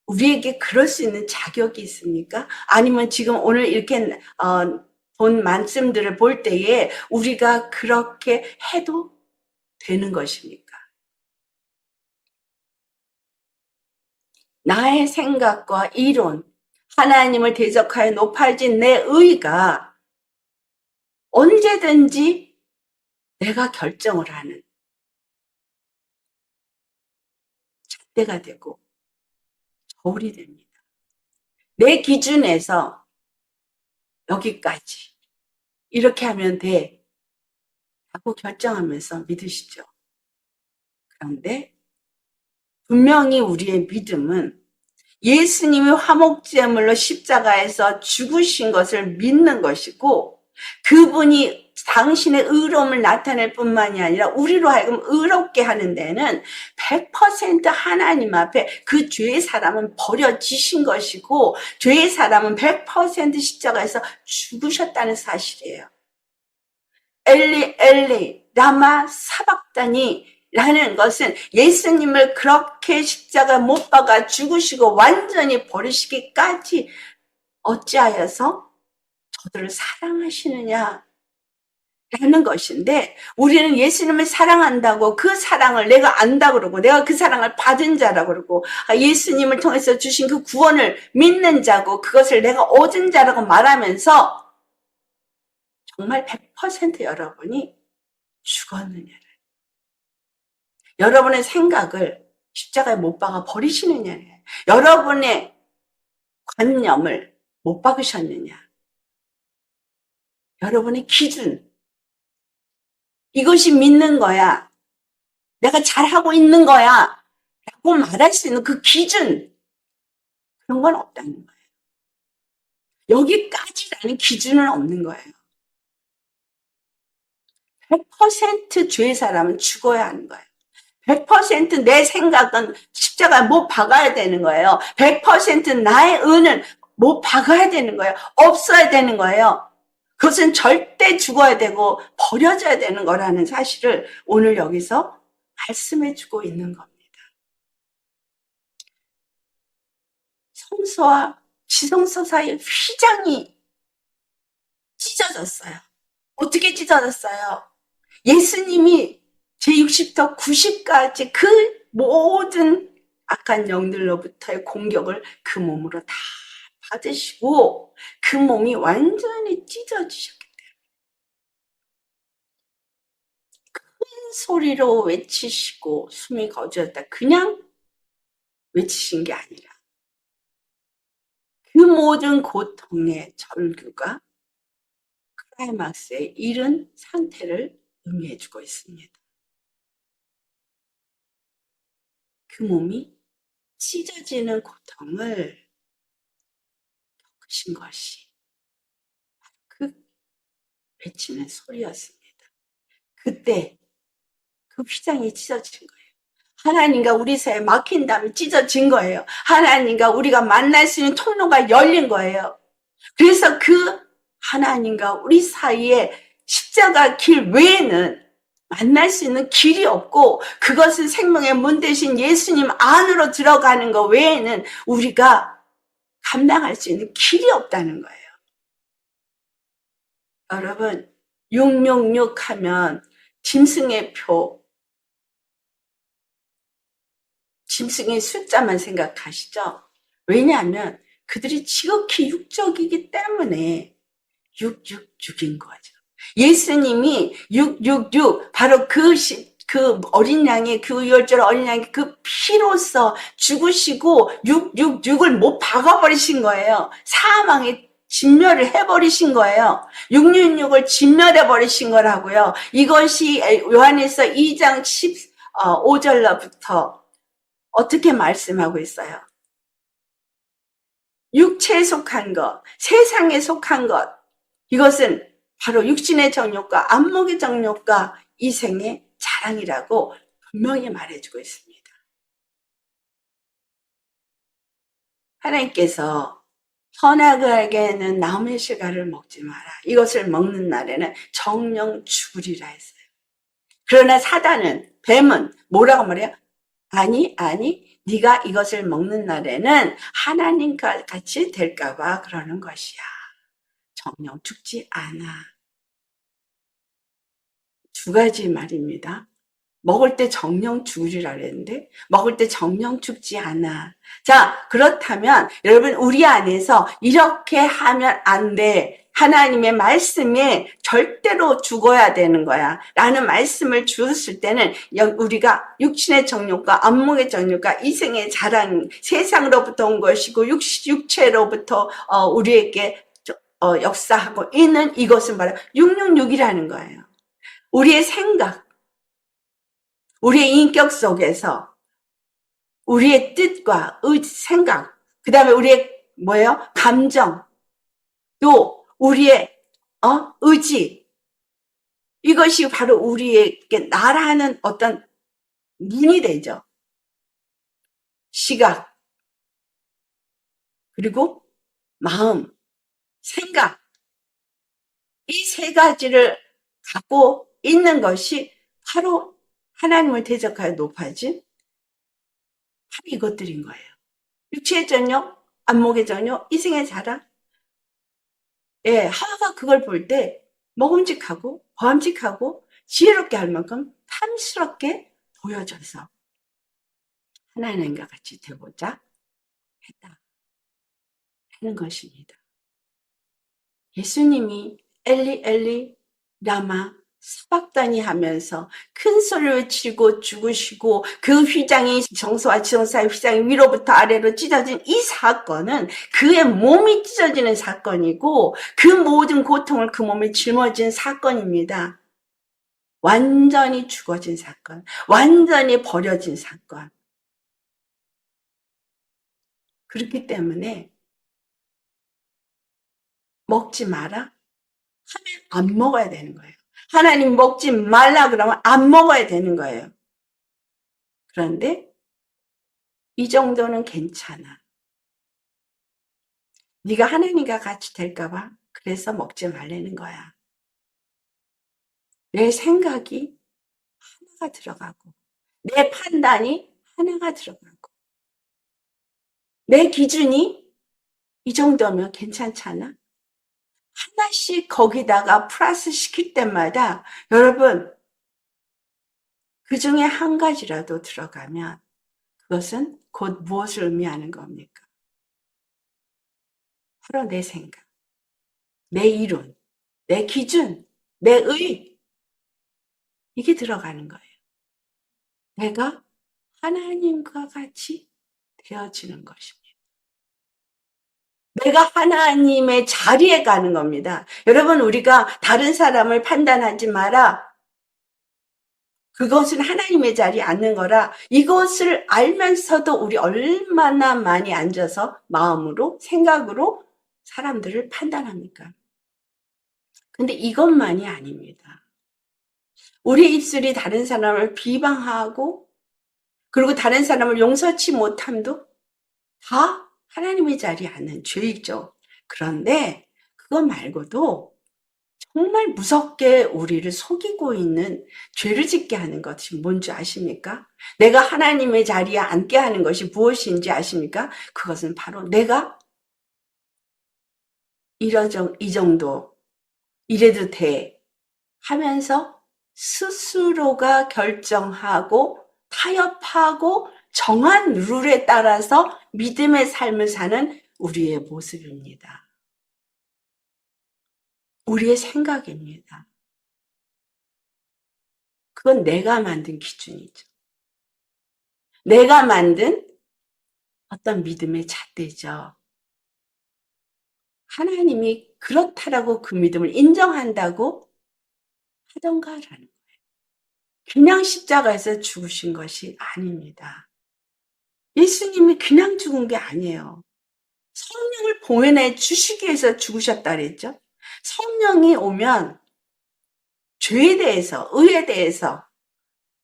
우리에게 그럴 수 있는 자격이 있습니까? 아니면 지금 오늘 이렇게 본 말씀들을 볼 때에 우리가 그렇게 해도 되는 것입니까? 나의 생각과 이론, 하나님을 대적하여 높아진 내 의가 언제든지 내가 결정을 하는 잣대가 되고 저울이 됩니다. 내 기준에서 여기까지 이렇게 하면 돼 라고 결정하면서 믿으시죠. 그런데 분명히 우리의 믿음은 예수님이 화목제물로 십자가에서 죽으신 것을 믿는 것이고 그분이 당신의 의로움을 나타낼 뿐만이 아니라 우리로 하여금 의롭게 하는 데는 100% 하나님 앞에 그 죄의 사람은 버려지신 것이고 죄의 사람은 100% 십자가에서 죽으셨다는 사실이에요. 엘리 엘리 라마 사박다니 라는 것은 예수님을 그렇게 십자가 못 박아 죽으시고 완전히 버리시기까지 어찌하여서 저들을 사랑하시느냐 라는 것인데 우리는 예수님을 사랑한다고 그 사랑을 내가 안다 그러고 내가 그 사랑을 받은 자라고 그러고 예수님을 통해서 주신 그 구원을 믿는 자고 그것을 내가 얻은 자라고 말하면서 정말 100% 여러분이 죽었느냐를 여러분의 생각을 십자가에 못 박아 버리시느냐를 여러분의 관념을 못 박으셨느냐 여러분의 기준 이것이 믿는 거야 내가 잘하고 있는 거야 라고 말할 수 있는 그 기준 그런 건 없다는 거예요. 여기까지라는 기준은 없는 거예요. 100% 죄의 사람은 죽어야 하는 거예요. 100%내 생각은 십자가에 못 박아야 되는 거예요. 100% 나의 은은 못 박아야 되는 거예요. 없어야 되는 거예요. 그것은 절대 죽어야 되고 버려져야 되는 거라는 사실을 오늘 여기서 말씀해 주고 있는 겁니다. 성소와 지성소 사이에 휘장이 찢어졌어요. 어떻게 찢어졌어요? 예수님이 제60터 90까지 그 모든 악한 영들로부터의 공격을 그 몸으로 다 받으시고 그 몸이 완전히 찢어지셨기 때문에 큰 소리로 외치시고 숨이 거두었다. 그냥 외치신 게 아니라 그 모든 고통의 절규가 클라이막스에 이른 상태를 의미해주고 있습니다. 그 몸이 찢어지는 고통을 겪으신 것이 그 외치는 소리였습니다. 그때 그 휘장이 찢어진 거예요. 하나님과 우리 사이에 막힌 담이 찢어진 거예요. 하나님과 우리가 만날 수 있는 통로가 열린 거예요. 그래서 그 하나님과 우리 사이에 십자가 길 외에는 만날 수 있는 길이 없고, 그것은 생명의 문 대신 예수님 안으로 들어가는 것 외에는 우리가 감당할 수 있는 길이 없다는 거예요. 여러분, 666 하면 짐승의 표, 짐승의 숫자만 생각하시죠? 왜냐하면 그들이 지극히 육적이기 때문에 666인 거죠. 예수님이 666, 바로 그 어린 양의, 그 유월절 어린 양의 그 피로써 죽으시고 666을 못 박아버리신 거예요. 사망의 진멸을 해버리신 거예요. 666을 진멸해버리신 거라고요. 이것이 요한에서 2장 15절로부터 어떻게 말씀하고 있어요? 육체에 속한 것, 세상에 속한 것, 이것은 바로 육신의 정욕과 안목의 정욕과 이생의 자랑이라고 분명히 말해주고 있습니다. 하나님께서 선악에게는 나무의 실과를 먹지 마라. 이것을 먹는 날에는 정령 죽으리라 했어요. 그러나 사단은, 뱀은 뭐라고 말해요? 아니, 네가 이것을 먹는 날에는 하나님과 같이 될까봐 그러는 것이야. 정령 죽지 않아. 두 가지 말입니다. 먹을 때 정령 죽으리라 그랬는데 먹을 때 정령 죽지 않아. 자, 그렇다면 여러분, 우리 안에서 이렇게 하면 안 돼. 하나님의 말씀에 절대로 죽어야 되는 거야 라는 말씀을 주었을 때는 우리가 육신의 정욕과 안목의 정욕과 이생의 자랑, 세상으로부터 온 것이고 육체로부터 우리에게 역사하고 있는 이것은 바로 666이라는 거예요. 우리의 생각, 우리의 인격 속에서 우리의 뜻과 생각, 그 다음에 우리의 감정, 또 우리의 의지, 이것이 바로 우리에게 나라는 어떤 문이 되죠. 시각, 그리고 마음, 생각, 이 세 가지를 갖고 있는 것이 바로 하나님을 대적하여 높아진 바로 이것들인 거예요. 육체의 전력, 안목의 전력, 이생의 자랑. 예, 하와가 그걸 볼 때 먹음직하고 범직하고 지혜롭게 할 만큼 탐스럽게 보여져서 하나님과 같이 되고자 했다 하는 것입니다. 예수님이 엘리 엘리 라마 사박다니 하면서 큰 소리를 외치고 죽으시고 그 휘장이 정서와 지성사의 휘장이 위로부터 아래로 찢어진 이 사건은 그의 몸이 찢어지는 사건이고 그 모든 고통을 그 몸에 짊어진 사건입니다. 완전히 죽어진 사건, 완전히 버려진 사건. 그렇기 때문에 먹지 마라 하면 안 먹어야 되는 거예요. 하나님 먹지 말라 그러면 안 먹어야 되는 거예요. 그런데 이 정도는 괜찮아. 네가 하나님과 같이 될까 봐 그래서 먹지 말라는 거야. 내 생각이 하나가 들어가고 내 판단이 하나가 들어가고 내 기준이 이 정도면 괜찮잖아. 하나씩 거기다가 플러스 시킬 때마다 여러분, 그 중에 한 가지라도 들어가면 그것은 곧 무엇을 의미하는 겁니까? 바로 내 생각, 내 이론, 내 기준, 내 의, 이게 들어가는 거예요. 내가 하나님과 같이 되어지는 것입니다. 내가 하나님의 자리에 가는 겁니다. 여러분, 우리가 다른 사람을 판단하지 마라. 그것은 하나님의 자리에 앉는 거라. 이것을 알면서도 우리 얼마나 많이 앉아서 마음으로, 생각으로 사람들을 판단합니까? 근데 이것만이 아닙니다. 우리 입술이 다른 사람을 비방하고 그리고 다른 사람을 용서치 못함도 다 하나님의 자리에 앉는 죄이죠. 그런데 그거 말고도 정말 무섭게 우리를 속이고 있는 죄를 짓게 하는 것이 뭔지 아십니까? 내가 하나님의 자리에 앉게 하는 것이 무엇인지 아십니까? 그것은 바로 내가 이 정도 이래도 돼 하면서 스스로가 결정하고 타협하고 정한 룰에 따라서 믿음의 삶을 사는 우리의 모습입니다. 우리의 생각입니다. 그건 내가 만든 기준이죠. 내가 만든 어떤 믿음의 잣대죠. 하나님이 그렇다라고 그 믿음을 인정한다고 하던가라는 거예요. 그냥 십자가에서 죽으신 것이 아닙니다. 예수님이 그냥 죽은 게 아니에요. 성령을 보내 주시기 위해서 죽으셨다 그랬죠. 성령이 오면 죄에 대해서, 의에 대해서,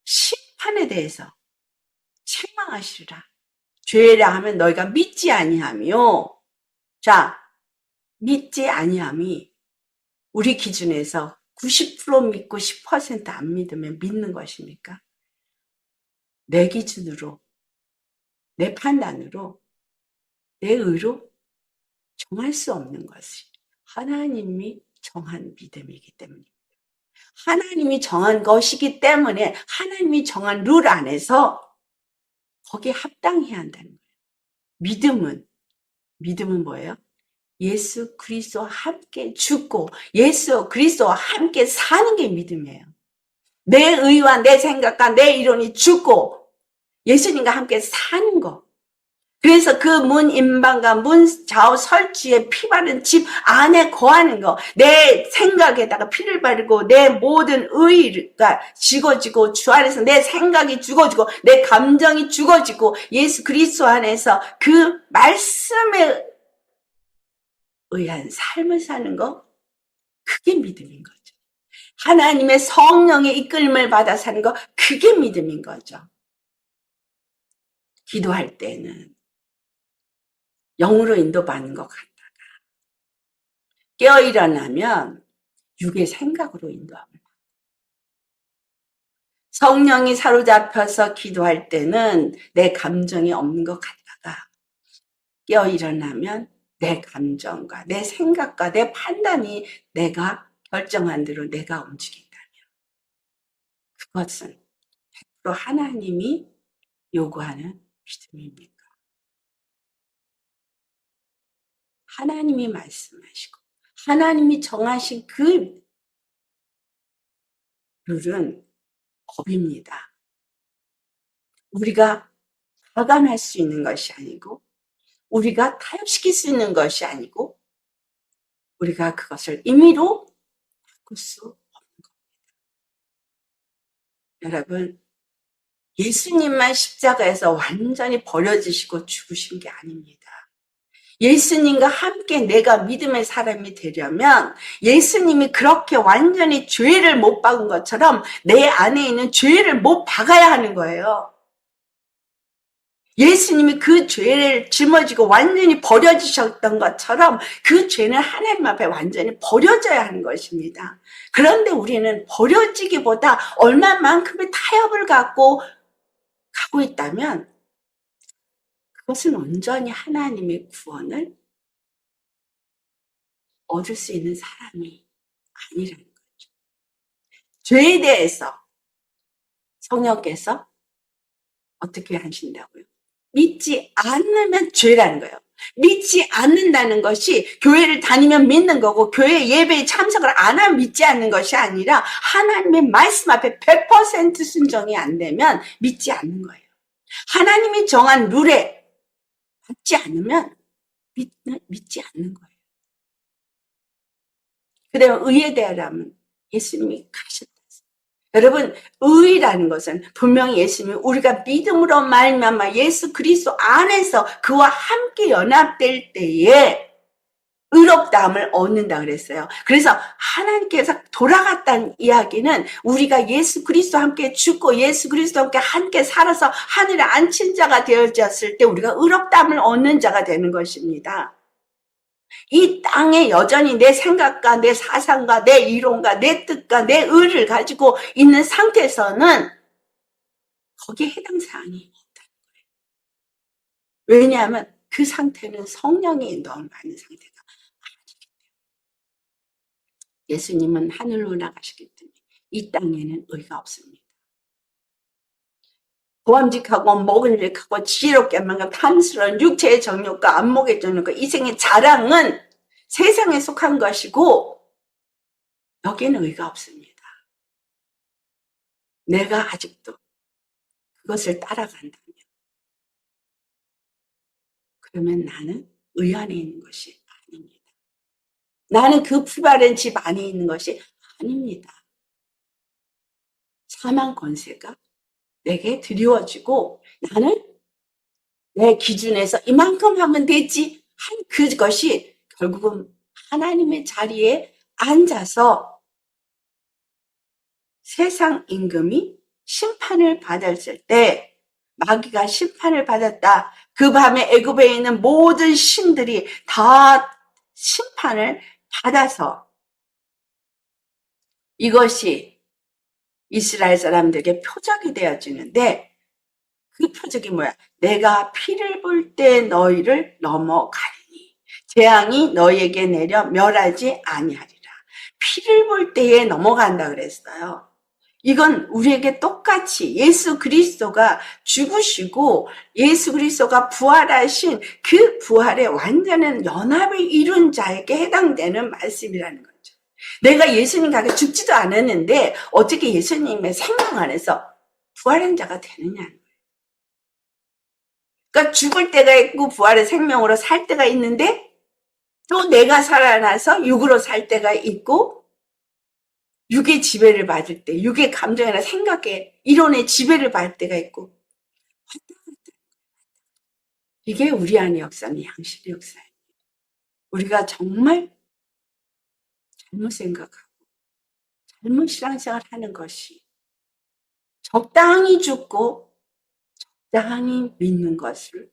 심판에 대해서 책망하시리라. 죄라 하면 너희가 믿지 아니하며, 자, 믿지 아니함이 우리 기준에서 90% 믿고 10%안 믿으면 믿는 것입니까? 내 기준으로, 내 판단으로, 내 의로 정할 수 없는 것이 하나님이 정한 믿음이기 때문입니다. 하나님이 정한 것이기 때문에 하나님이 정한 룰 안에서 거기에 합당해야 한다는 거예요. 믿음은 뭐예요? 예수 그리스도와 함께 죽고 예수 그리스도와 함께 사는 게 믿음이에요. 내 의와 내 생각과 내 이론이 죽고 예수님과 함께 사는 거. 그래서 그 문 임방과 문 좌우 설치에 피 바른 집 안에 거하는 거. 내 생각에다가 피를 바르고 내 모든 의가 죽어지고 주 안에서 내 생각이 죽어지고 내 감정이 죽어지고 예수 그리스도 안에서 그 말씀에 의한 삶을 사는 거, 그게 믿음인 거죠. 하나님의 성령의 이끌림을 받아 사는 거, 그게 믿음인 거죠. 기도할 때는 영으로 인도받는 것 같다가 깨어 일어나면 육의 생각으로 인도합니다. 성령이 사로잡혀서 기도할 때는 내 감정이 없는 것 같다가 깨어 일어나면 내 감정과 내 생각과 내 판단이 내가 결정한 대로 내가 움직인다면 그것은 100% 하나님이 요구하는 믿음입니까? 하나님이 말씀하시고 하나님이 정하신 그 룰은 법입니다. 우리가 가감할 수 있는 것이 아니고 우리가 타협시킬 수 있는 것이 아니고 우리가 그것을 임의로 바꿀 수 없는 겁니다. 여러분, 예수님만 십자가에서 완전히 버려지시고 죽으신 게 아닙니다. 예수님과 함께 내가 믿음의 사람이 되려면 예수님이 그렇게 완전히 죄를 못 박은 것처럼 내 안에 있는 죄를 못 박아야 하는 거예요. 예수님이 그 죄를 짊어지고 완전히 버려지셨던 것처럼 그 죄는 하나님 앞에 완전히 버려져야 하는 것입니다. 그런데 우리는 버려지기보다 얼마만큼의 타협을 갖고 가고 있다면 그것은 온전히 하나님의 구원을 얻을 수 있는 사람이 아니라는 거죠. 죄에 대해서 성령께서 어떻게 하신다고요? 믿지 않으면 죄라는 거예요. 믿지 않는다는 것이 교회를 다니면 믿는 거고 교회 예배에 참석을 안 하면 믿지 않는 것이 아니라 하나님의 말씀 앞에 100% 순종이 안 되면 믿지 않는 거예요. 하나님이 정한 룰에 받지 않으면 믿지 않는 거예요. 그다음에 의에 대하라면 예수님이 가셨다. 여러분, 의라는 것은 분명히 예수님이 우리가 믿음으로 말미암아 예수 그리스도 안에서 그와 함께 연합될 때에 의롭다함을 얻는다 그랬어요. 그래서 하나님께서 돌아갔다는 이야기는 우리가 예수 그리스도와 함께 죽고 예수 그리스도와 함께 살아서 하늘에 앉힌 자가 되어졌을 때 우리가 의롭다함을 얻는 자가 되는 것입니다. 이 땅에 여전히 내 생각과 내 사상과 내 이론과 내 뜻과 내 의를 가지고 있는 상태에서는 거기에 해당 사항이 없다는 거예요. 왜냐하면 그 상태는 성령이 인도하는 상태가 아니기 때문에. 예수님은 하늘로 나가시기 때문에 이 땅에는 의가 없습니다. 보암직하고 먹은직하고 지혜롭게만 탐스러운 육체의 정욕과 안목의 정욕과 이생의 자랑은 세상에 속한 것이고 여기에는 의가 없습니다. 내가 아직도 그것을 따라간다면 그러면 나는 의 안에 있는 것이 아닙니다. 나는 그 푸바른 집 안에 있는 것이 아닙니다. 사망 권세가 내게 드리워지고 나는 내 기준에서 이만큼 하면 되지 한 그것이 결국은 하나님의 자리에 앉아서 세상 임금이 심판을 받았을 때 마귀가 심판을 받았다. 그 밤에 애굽에 있는 모든 신들이 다 심판을 받아서 이것이 이스라엘 사람들에게 표적이 되어지는데 그 표적이 뭐야? 내가 피를 볼 때 너희를 넘어가리니 재앙이 너희에게 내려 멸하지 아니하리라. 피를 볼 때에 넘어간다 그랬어요. 이건 우리에게 똑같이 예수 그리스도가 죽으시고 예수 그리스도가 부활하신 그 부활의 완전한 연합을 이룬 자에게 해당되는 말씀이라는 거죠. 내가 예수님과 죽지도 않았는데 어떻게 예수님의 생명 안에서 부활한 자가 되느냐는 거예요. 그러니까 죽을 때가 있고 부활의 생명으로 살 때가 있는데 또 내가 살아나서 육으로 살 때가 있고 육의 지배를 받을 때, 육의 감정이나 생각에, 이론의 지배를 받을 때가 있고 이게 우리 안의 역사는 양심의 역사예요. 우리가 정말 잘못 생각하고 잘못 신앙생활 하는 것이 적당히 죽고 적당히 믿는 것을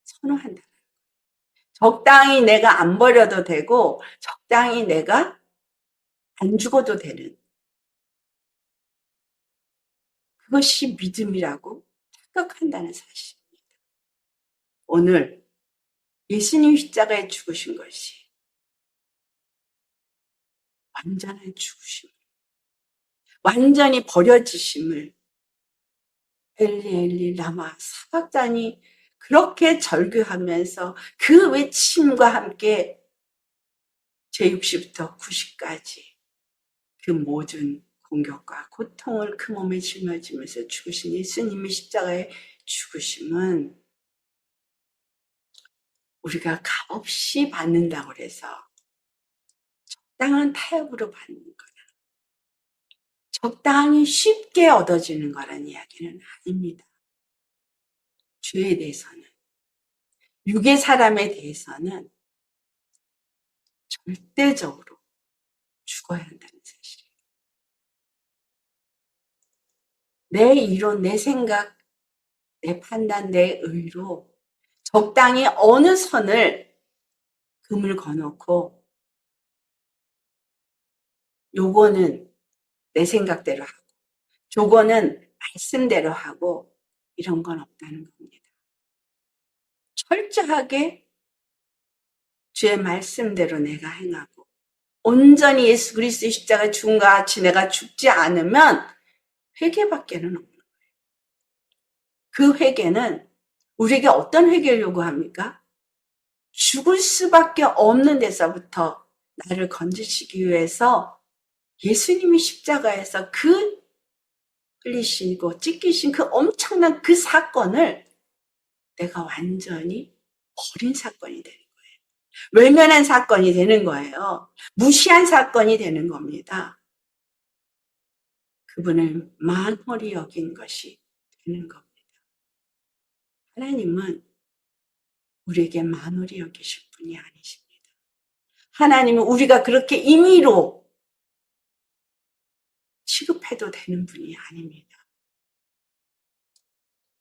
선호한다. 적당히 내가 안 버려도 되고 적당히 내가 안 죽어도 되는 그것이 믿음이라고 생각한다는 사실입니다. 오늘 예수님 십자가에 죽으신 것이 완전한 죽으심을, 완전히 버려지심을 엘리 엘리 라마 사박단이 그렇게 절규하면서 그 외침과 함께 제60부터 90까지 그 모든 공격과 고통을 그 몸에 짊어지면서 죽으신 예수님의 십자가의 죽으심은 우리가 값없이 받는다고 해서 적당한 타협으로 받는 거나 적당히 쉽게 얻어지는 거라는 이야기는 아닙니다. 죄에 대해서는, 육의 사람에 대해서는 절대적으로 죽어야 한다는 사실이에요. 내 이론, 내 생각, 내 판단, 내 의로 적당히 어느 선을 금을 거놓고 요거는 내 생각대로 하고 저거는 말씀대로 하고 이런 건 없다는 겁니다. 철저하게 주의 말씀대로 내가 행하고 온전히 예수 그리스도의 십자가 죽음과 같이 내가 죽지 않으면 회개밖에는 없는 거예요. 그 회개는 우리에게 어떤 회개를 요구합니까? 죽을 수밖에 없는 데서부터 나를 건지시기 위해서 예수님이 십자가에서 그 흘리시고 찢기신 그 엄청난 그 사건을 내가 완전히 버린 사건이 되는 거예요. 외면한 사건이 되는 거예요. 무시한 사건이 되는 겁니다. 그분을 만홀히 여긴 것이 되는 겁니다. 하나님은 우리에게 만홀히 여기실 분이 아니십니다. 하나님은 우리가 그렇게 임의로 취급해도 되는 분이 아닙니다.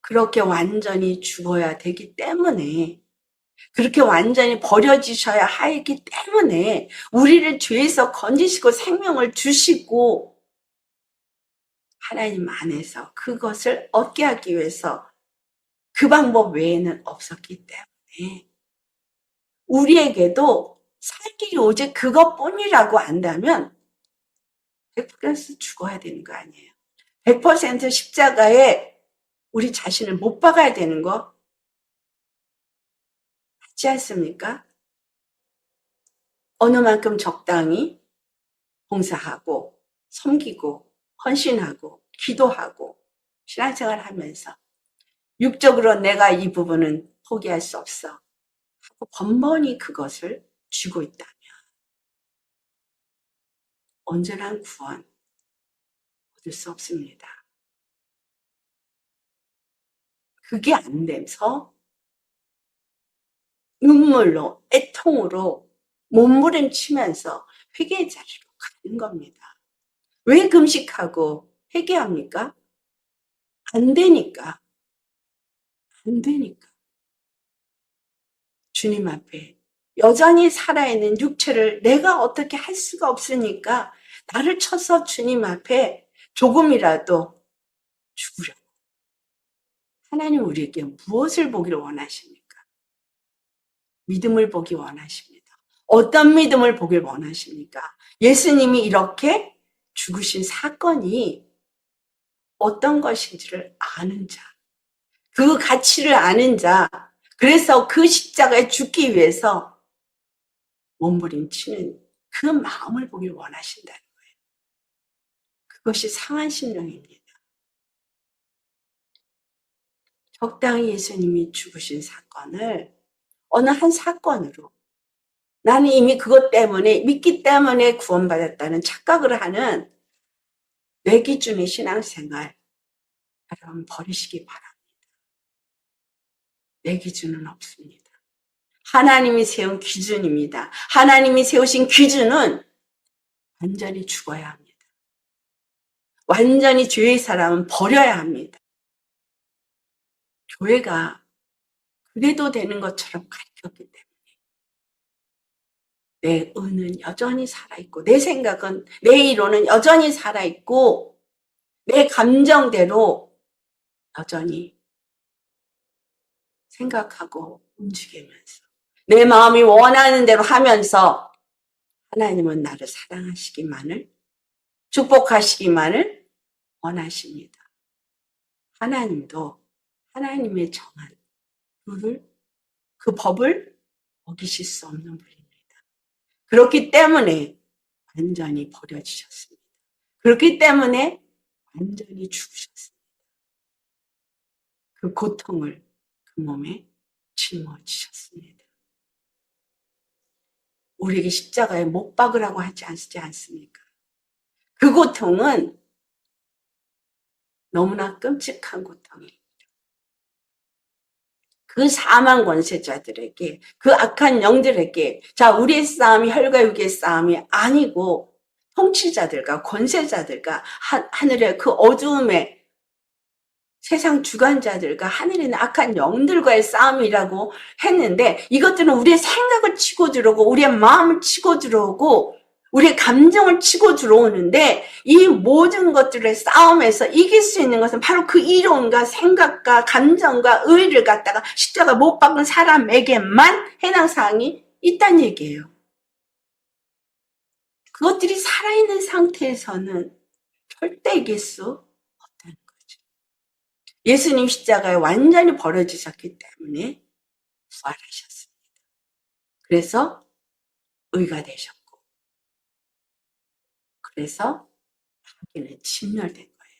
그렇게 완전히 죽어야 되기 때문에, 그렇게 완전히 버려지셔야 하기 때문에 우리를 죄에서 건지시고 생명을 주시고 하나님 안에서 그것을 얻게 하기 위해서 그 방법 외에는 없었기 때문에 우리에게도 살 길이 오직 그것뿐이라고 안다면 100% 죽어야 되는 거 아니에요. 100% 십자가에 우리 자신을 못 박아야 되는 거 맞지 않습니까? 어느 만큼 적당히 봉사하고 섬기고 헌신하고 기도하고 신앙생활 하면서 육적으로 내가 이 부분은 포기할 수 없어 하고 번번이 그것을 쥐고 있다면 온전한 구원 얻을 수 없습니다. 그게 안 돼서 눈물로 애통으로 몸부림치면서 회개의 자리로 가는 겁니다. 왜 금식하고 회개합니까? 안 되니까. 안 되니까. 주님 앞에 여전히 살아있는 육체를 내가 어떻게 할 수가 없으니까 나를 쳐서 주님 앞에 조금이라도 죽으려고. 하나님 우리에게 무엇을 보기를 원하십니까? 믿음을 보기 원하십니다. 어떤 믿음을 보길 원하십니까? 예수님이 이렇게 죽으신 사건이 어떤 것인지를 아는 자, 그 가치를 아는 자, 그래서 그 십자가에 죽기 위해서 몸부림치는 그 마음을 보길 원하신다는 거예요. 그것이 상한 심령입니다. 적당히 예수님이 죽으신 사건을 어느 한 사건으로 나는 이미 그것 때문에 믿기 때문에 구원받았다는 착각을 하는 내 기준의 신앙생활 여러분 버리시기 바랍니다. 내 기준은 없습니다. 하나님이 세운 기준입니다. 하나님이 세우신 기준은 완전히 죽어야 합니다. 완전히 죄의 사람은 버려야 합니다. 교회가 그래도 되는 것처럼 가르쳤기 때문에 내 의는 여전히 살아있고 내 생각은 내 이론은 여전히 살아있고 내 감정대로 여전히 생각하고 움직이면서 내 마음이 원하는 대로 하면서 하나님은 나를 사랑하시기만을 축복하시기만을 원하십니다. 하나님도 하나님의 정한 룰을 그 법을 어기실 수 없는 분입니다. 그렇기 때문에 완전히 버려지셨습니다. 그렇기 때문에 완전히 죽으셨습니다. 그 고통을 그 몸에 짊어지셨습니다. 우리에게 십자가에 못 박으라고 하지 않습니까? 그 고통은 너무나 끔찍한 고통이에요. 그 사망 권세자들에게, 그 악한 영들에게, 자, 우리의 싸움이 혈과 육의 싸움이 아니고 통치자들과 권세자들과 하늘의 그 어두움에 세상 주관자들과 하늘에 있는 악한 영들과의 싸움이라고 했는데 이것들은 우리의 생각을 치고 들어오고 우리의 마음을 치고 들어오고 우리의 감정을 치고 들어오는데 이 모든 것들의 싸움에서 이길 수 있는 것은 바로 그 이론과 생각과 감정과 의를 갖다가 십자가 못 박은 사람에게만 해당 사항이 있다는 얘기예요. 그것들이 살아있는 상태에서는 절대 이길 수 없다는 거죠. 예수님 십자가에 완전히 버려지셨기 때문에 부활하셨습니다. 그래서 의가 되셨고 그래서 마귀는 진멸된 거예요.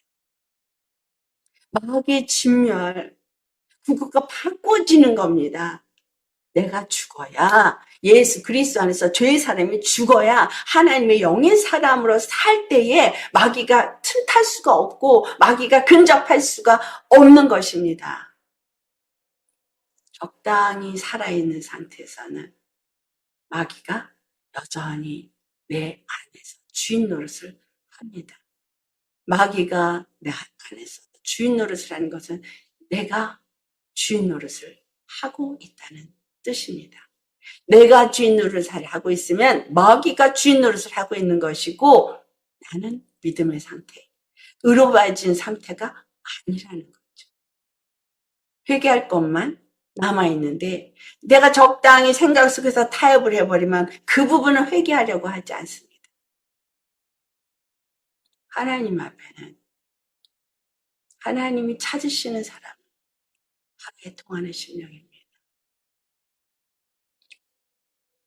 마귀의 진멸, 그거가 바꿔지는 겁니다. 내가 죽어야 예수 그리스도 안에서 죄의 사람이 죽어야 하나님의 영의 사람으로 살 때에 마귀가 틈탈 수가 없고 마귀가 근접할 수가 없는 것입니다. 적당히 살아있는 상태에서는 마귀가 여전히 내 안에서 주인 노릇을 합니다. 마귀가 내 안에서 주인 노릇을 하는 것은 내가 주인 노릇을 하고 있다는 뜻입니다. 내가 주인 노릇을 하고 있으면 마귀가 주인 노릇을 하고 있는 것이고 나는 믿음의 상태, 의로워진 상태가 아니라는 거죠. 회개할 것만 남아있는데 내가 적당히 생각 속에서 타협을 해버리면 그 부분은 회개하려고 하지 않습니다. 하나님 앞에는 하나님이 찾으시는 사람은 하루에 통하는 심령입니다.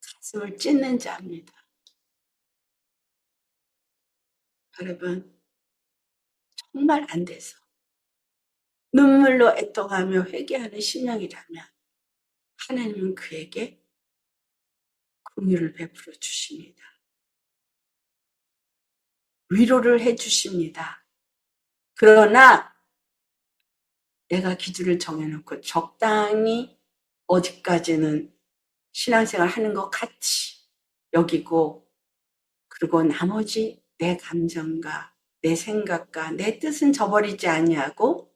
가슴을 찢는 자입니다. 여러분, 정말 안 돼서 눈물로 애통하며 회개하는 심령이라면 하나님은 그에게 긍휼을 베풀어 주십니다. 위로를 해 주십니다. 그러나 내가 기준을 정해놓고 적당히 어디까지는 신앙생활 하는 것 같이 여기고 그리고 나머지 내 감정과 내 생각과 내 뜻은 저버리지 아니하고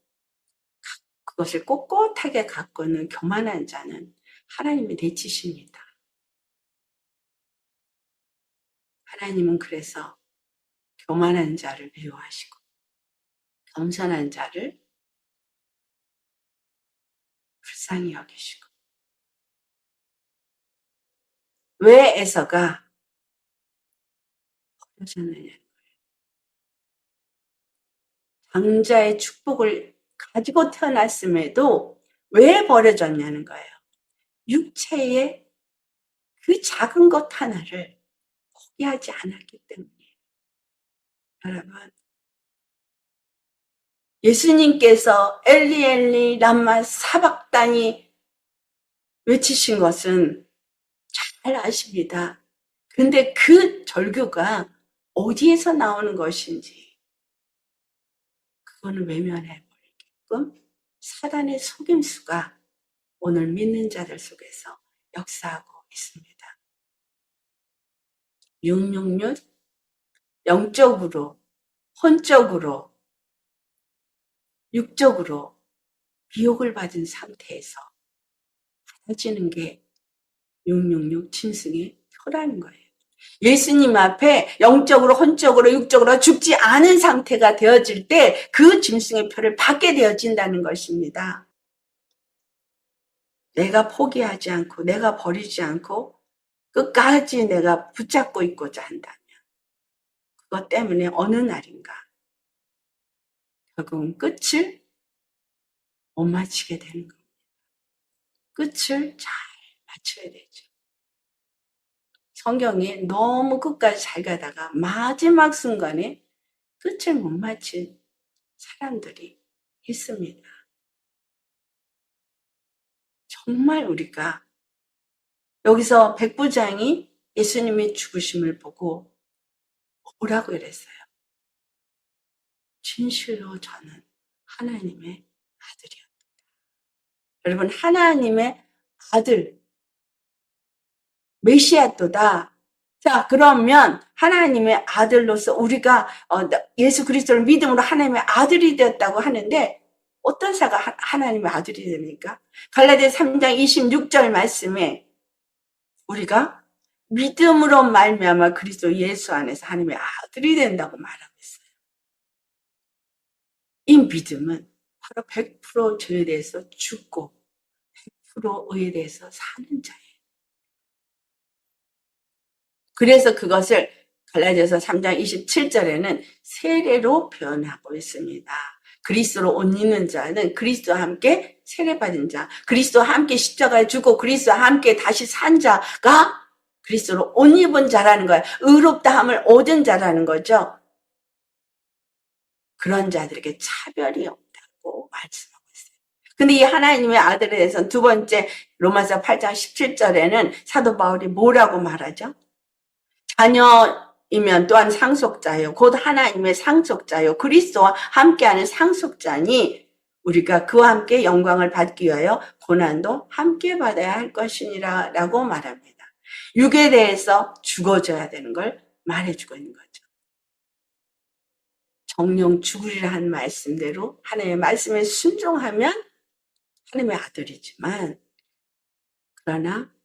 그것을 꼿꼿하게 갖고는 교만한 자는 하나님이 내치십니다. 하나님은 그래서 교만한 자를 미워하시고 겸손한 자를 불쌍히 여기시고 왜 에서가 버려졌느냐는 거예요. 장자의 축복을 가지고 태어났음에도 왜 버려졌냐는 거예요. 육체의 그 작은 것 하나를 포기하지 않았기 때문이에요. 여러분, 예수님께서 엘리 엘리 람마 사박단이 외치신 것은 잘 아십니다. 근데 그 절규가 어디에서 나오는 것인지 그거는 외면해버리게끔 사단의 속임수가 오늘 믿는 자들 속에서 역사하고 있습니다. 666 영적으로, 혼적으로, 육적으로 미혹을 받은 상태에서 받아지는 게 666 짐승의 표라는 거예요. 예수님 앞에 영적으로, 혼적으로, 육적으로 죽지 않은 상태가 되어질 때 그 짐승의 표를 받게 되어진다는 것입니다. 내가 포기하지 않고 내가 버리지 않고 끝까지 내가 붙잡고 있고자 한다면 그것 때문에 어느 날인가 결국은 끝을 못 맞추게 되는 겁니다. 끝을 잘 맞춰야 되죠. 성경에 너무 끝까지 잘 가다가 마지막 순간에 끝을 못 맞춘 사람들이 있습니다. 정말 우리가 여기서 백부장이 예수님의 죽으심을 보고 뭐라고 이랬어요? 진실로 저는 하나님의 아들이었다. 여러분, 하나님의 아들, 메시아또다. 자, 그러면 하나님의 아들로서 우리가 예수 그리스도를 믿음으로 하나님의 아들이 되었다고 하는데 어떤 사가 하나님의 아들이 됩니까? 갈라디아 3장 26절 말씀에 우리가 믿음으로 말미암아 그리스도 예수 안에서 하나님의 아들이 된다고 말하고 있어요. 이 믿음은 바로 100% 죄에 대해서 죽고 100% 의에 대해서 사는 자예요. 그래서 그것을 갈라디아서 3장 27절에는 세례로 표현하고 있습니다. 그리스도로 옷 입는 자는 그리스도와 함께 세례받은 자, 그리스도와 함께 십자가에 죽고 그리스도와 함께 다시 산 자가 그리스도로 옷 입은 자라는 거예요. 의롭다함을 얻은 자라는 거죠. 그런 자들에게 차별이 없다고 말씀하고 있어요. 근데 이 하나님의 아들에 대해서는 두 번째 로마서 8장 17절에는 사도 바울이 뭐라고 말하죠? 자녀이면 또한 상속자요. 곧 하나님의 상속자요. 그리스도와 함께하는 상속자니 우리가 그와 함께 영광을 받기 위하여 고난도 함께 받아야 할 것이니라 라고 말합니다. 육에 대해서 죽어져야 되는 걸 말해주고 있는 거죠. 정령 죽으리라 한 말씀대로 하나님의 말씀에 순종하면 하나님의 아들이지만, 그러나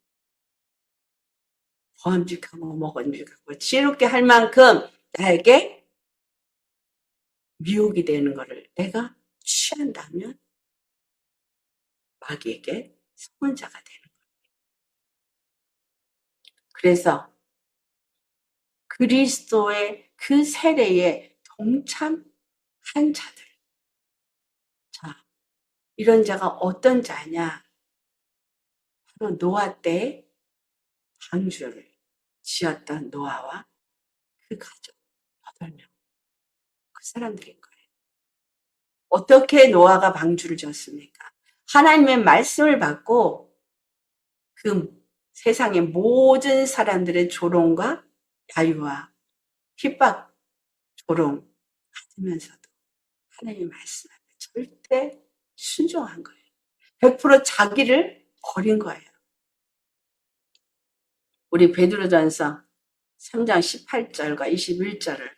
범직하고 먹은직하고 지혜롭게 할 만큼 나에게 미혹이 되는 것을 내가 취한다면 마귀에게 성원자가 되는 거예요. 그래서 그리스도의 그 세례에 동참한 자들, 자, 이런 자가 어떤 자냐? 바로 노아 때 방주를 지었던 노아와 그 가족 8명, 그 사람들인 거예요. 어떻게 노아가 방주를 지었습니까? 하나님의 말씀을 받고 그 세상의 모든 사람들의 조롱과 야유와 핍박, 조롱 받으면서도 하나님의 말씀 앞에 절대 순종한 거예요. 100% 자기를 버린 거예요. 우리 베드로전서 3장 18절과 21절을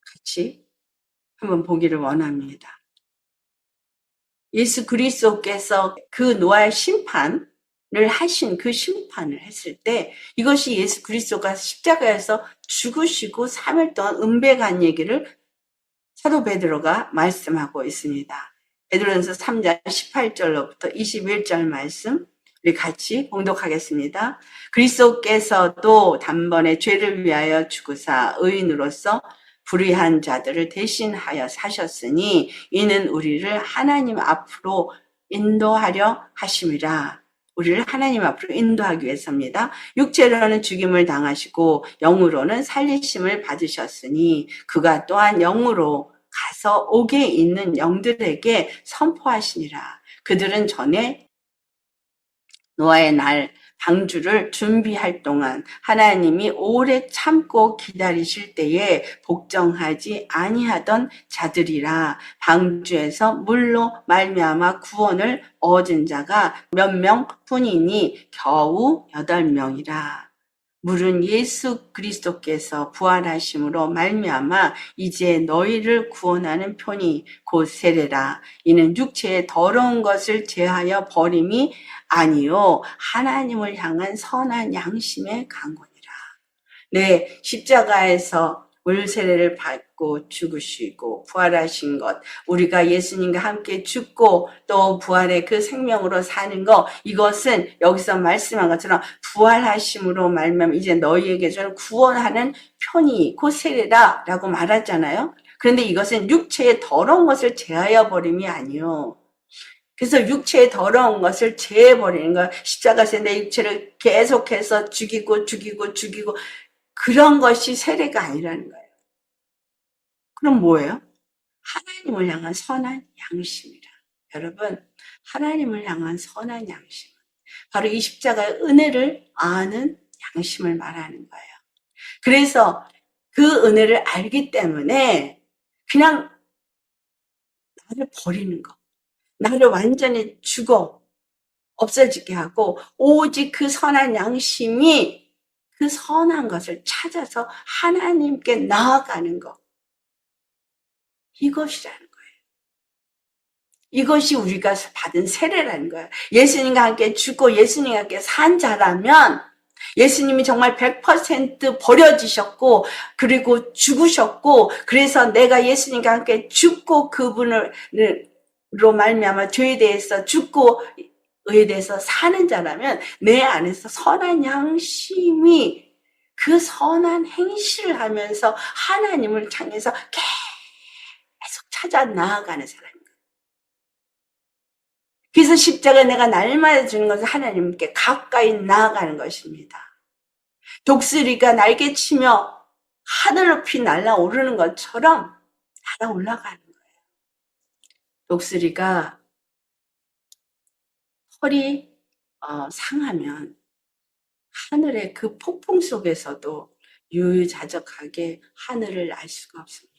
같이 한번 보기를 원합니다. 예수 그리스도께서 그 노아의 심판을 하신 그 심판을 했을 때 이것이 예수 그리스도가 십자가에서 죽으시고 3일 동안 음배간 얘기를 사도 베드로가 말씀하고 있습니다. 베드로전서 3장 18절로부터 21절 말씀 우리 같이 봉독하겠습니다. 그리스도께서도 단번에 죄를 위하여 죽으사 의인으로서 불의한 자들을 대신하여 사셨으니 이는 우리를 하나님 앞으로 인도하려 하심이라. 우리를 하나님 앞으로 인도하기 위해서입니다. 육체로는 죽임을 당하시고 영으로는 살리심을 받으셨으니 그가 또한 영으로 가서 옥에 있는 영들에게 선포하시니라. 그들은 전에 노아의 날 방주를 준비할 동안 하나님이 오래 참고 기다리실 때에 복종하지 아니하던 자들이라. 방주에서 물로 말미암아 구원을 얻은 자가 몇 명뿐이니 겨우 8명이라. 물은 예수 그리스도께서 부활하심으로 말미암아 이제 너희를 구원하는 편이 곧 세례라. 이는 육체의 더러운 것을 제하여 버림이 아니요 하나님을 향한 선한 양심의 강권이라. 네, 십자가에서 물세례를 받고 죽으시고 부활하신 것, 우리가 예수님과 함께 죽고 또 부활의 그 생명으로 사는 것, 이것은 여기서 말씀한 것처럼 부활하심으로 말미암아 이제 너희에게 저는 구원하는 편이 곧 세례다라고 말하잖아요. 그런데 이것은 육체의 더러운 것을 제하여 버림이 아니요. 그래서 육체의 더러운 것을 제해버리는 거야. 십자가에서 내 육체를 계속해서 죽이고 그런 것이 세례가 아니라는 거예요. 그럼 뭐예요? 하나님을 향한 선한 양심이라. 여러분, 하나님을 향한 선한 양심. 바로 이 십자가의 은혜를 아는 양심을 말하는 거예요. 그래서 그 은혜를 알기 때문에 그냥 나를 버리는 거. 나를 완전히 죽어 없어지게 하고 오직 그 선한 양심이 그 선한 것을 찾아서 하나님께 나아가는 것. 이것이라는 거예요. 이것이 우리가 받은 세례라는 거예요. 예수님과 함께 죽고 예수님과 함께 산 자라면 예수님이 정말 100% 버려지셨고 그리고 죽으셨고 그래서 내가 예수님과 함께 죽고 그분으로 말미암아 죄에 대해서 죽고 의에 대해서 사는 자라면 내 안에서 선한 양심이 그 선한 행실을 하면서 하나님을 향해서 계속 찾아 나아가는 사람입니다. 그래서 십자가 내가 날마다 주는 것은 하나님께 가까이 나아가는 것입니다. 독수리가 날개치며 하늘 높이 날아오르는 것처럼 날아올라가는 거예요. 독수리가 털이 상하면 하늘의 그 폭풍 속에서도 유유자적하게 하늘을 날 수가 없습니다.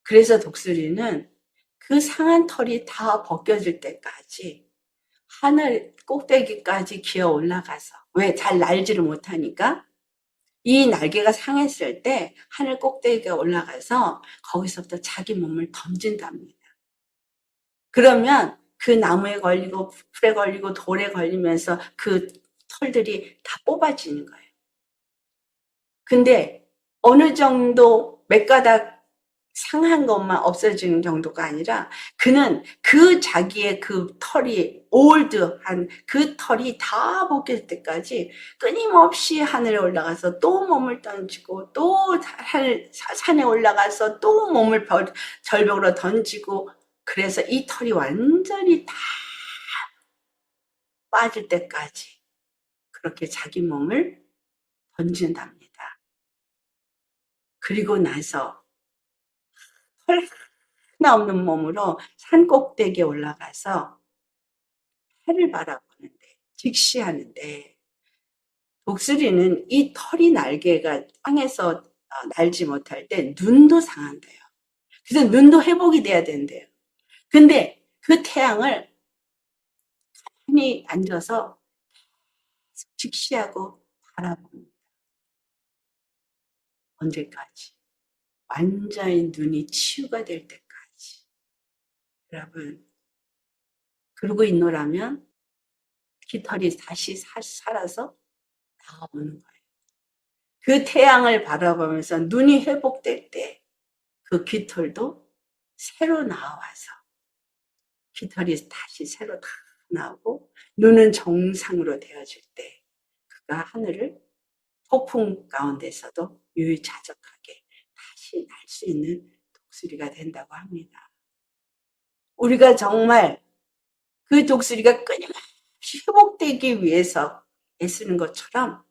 그래서 독수리는 그 상한 털이 다 벗겨질 때까지 하늘 꼭대기까지 기어 올라가서 왜 잘 날지를 못하니까 이 날개가 상했을 때 하늘 꼭대기에 올라가서 거기서부터 자기 몸을 던진답니다. 그러면 그 나무에 걸리고 풀에 걸리고 돌에 걸리면서 그 털들이 다 뽑아지는 거예요. 근데 어느 정도 몇 가닥 상한 것만 없어지는 정도가 아니라 그는 그 자기의 그 털이 올드한 그 털이 다 벗길 때까지 끊임없이 하늘에 올라가서 또 몸을 던지고 또 산에 올라가서 또 몸을 절벽으로 던지고 그래서 이 털이 완전히 다 빠질 때까지 그렇게 자기 몸을 던진답니다. 그리고 나서 털 하나 없는 몸으로 산 꼭대기에 올라가서 해를 바라보는데 직시하는데 독수리는 이 털이 날개가 땅에서 날지 못할 때 눈도 상한대요. 그래서 눈도 회복이 돼야 된대요. 근데 그 태양을 가만히 앉아서 직시하고 바라봅니다. 언제까지? 완전히 눈이 치유가 될 때까지. 여러분, 그러고 있노라면 깃털이 다시 살아서 나오는 거예요. 그 태양을 바라보면서 눈이 회복될 때 그 깃털도 새로 나와서 깃털이 다시 새로 다 나오고 눈은 정상으로 되어질 때 그가 하늘을 폭풍 가운데서도 유유자적하게 다시 날 수 있는 독수리가 된다고 합니다. 우리가 정말 그 독수리가 끊임없이 회복되기 위해서 애쓰는 것처럼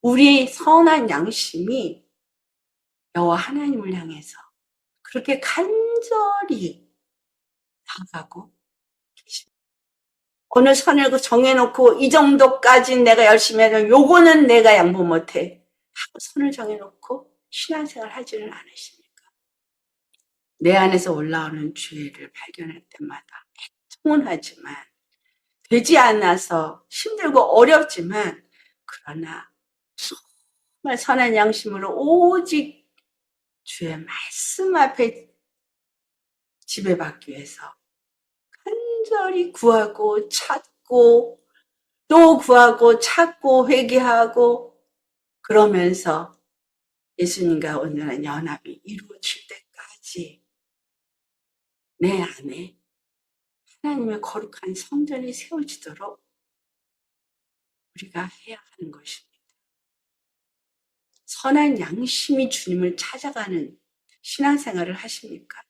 우리의 선한 양심이 여호와 하나님을 향해서 그렇게 간절히 나아가고 계십니다. 어느 선을 정해놓고 이 정도까지 내가 열심히 해도 요거는 내가 양보 못해 하고 선을 정해놓고 신앙생활 하지는 않으십니까? 내 안에서 올라오는 죄를 발견할 때마다 통원하지만 되지 않아서 힘들고 어렵지만 그러나 정말 선한 양심으로 오직 주의 말씀 앞에 지배받기 위해서 간절히 구하고 찾고 또 구하고 찾고 회개하고 그러면서 예수님과 온전한 연합이 이루어질 때까지 내 안에 하나님의 거룩한 성전이 세워지도록 우리가 해야 하는 것입니다. 선한 양심이 주님을 찾아가는 신앙생활을 하십니까?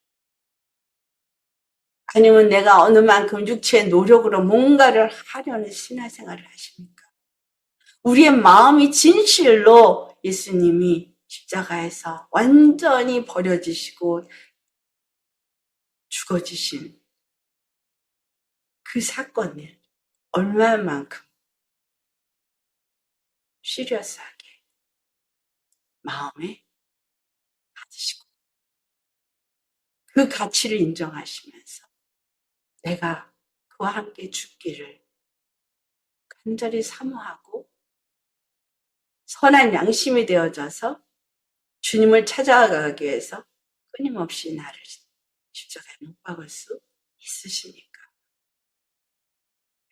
아니면 내가 어느 만큼 육체의 노력으로 뭔가를 하려는 신앙생활을 하십니까? 우리의 마음이 진실로 예수님이 십자가에서 완전히 버려지시고 죽어지신 그 사건을 얼마만큼 시리어스하게 마음에 가지시고 그 가치를 인정하시면서 내가 그와 함께 죽기를 간절히 사모하고 선한 양심이 되어져서 주님을 찾아가기 위해서 끊임없이 나를 십자가에 못 박을 수 있으십니까?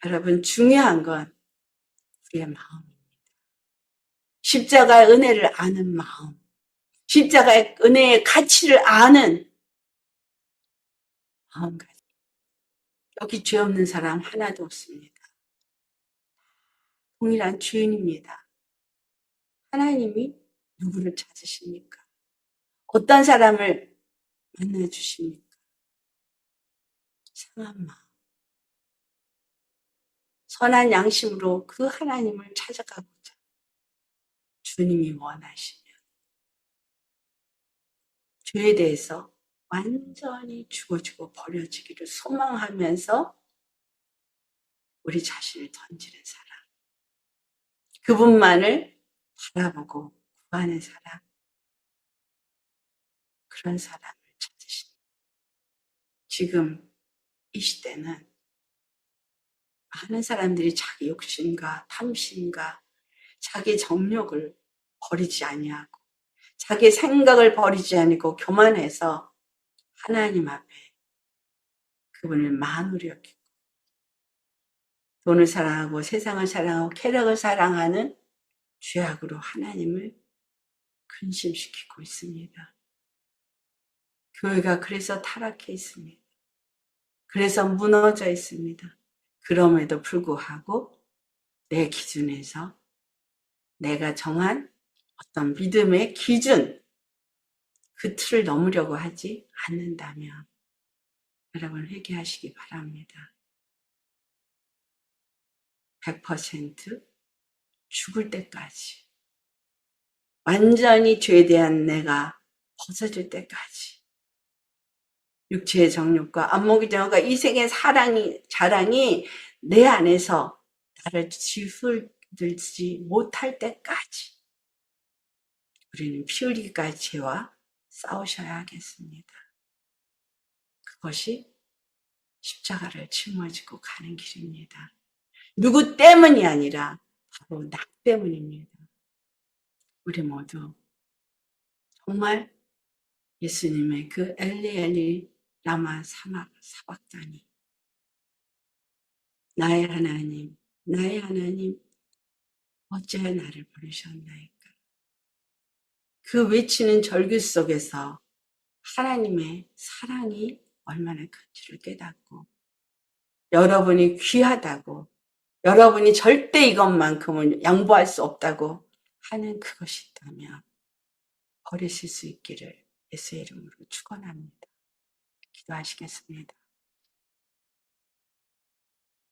여러분, 중요한 건 우리의 마음입니다. 십자가의 은혜를 아는 마음, 십자가의 은혜의 가치를 아는 마음가짐. 여기 죄 없는 사람 하나도 없습니다. 동일한 죄인입니다. 하나님이 누구를 찾으십니까? 어떤 사람을 만나주십니까? 상한 마음, 선한 양심으로 그 하나님을 찾아가고자 주님이 원하시면 죄에 대해서 완전히 죽어지고 버려지기를 소망하면서 우리 자신을 던지는 사람, 그분만을 바라보고 구하는 사람, 그런 사람을 찾으십니다. 지금 이 시대는 많은 사람들이 자기 욕심과 탐심과 자기 정욕을 버리지 아니하고 자기 생각을 버리지 아니고 교만해서 하나님 앞에 그분을 만으로 여기고 돈을 사랑하고 세상을 사랑하고 쾌락을 사랑하는 죄악으로 하나님을 근심시키고 있습니다. 교회가 그래서 타락해 있습니다. 그래서 무너져 있습니다. 그럼에도 불구하고 내 기준에서 내가 정한 어떤 믿음의 기준, 그 틀을 넘으려고 하지 않는다면 여러분 회개하시기 바랍니다. 100% 죽을 때까지 완전히 죄에 대한 내가 벗어질 때까지 육체의 정욕과 안목의 정욕과 이 세계의 자랑이 내 안에서 나를 짓들지 못할 때까지 우리는 피 흘리기까지 죄와 싸우셔야 하겠습니다. 그것이 십자가를 짊어지고 가는 길입니다. 누구 때문이 아니라 바로 나 때문입니다. 우리 모두 정말 예수님의 그 엘리 엘리 라마 사박다니 나의 하나님 어찌 나를 부르셨나이까. 그 외치는 절규 속에서 하나님의 사랑이 얼마나 큰지를 깨닫고 여러분이 귀하다고 여러분이 절대 이것만큼은 양보할 수 없다고 하는 그것이 있다면 버리실 수 있기를 예수의 이름으로 축원합니다. 기도하시겠습니다.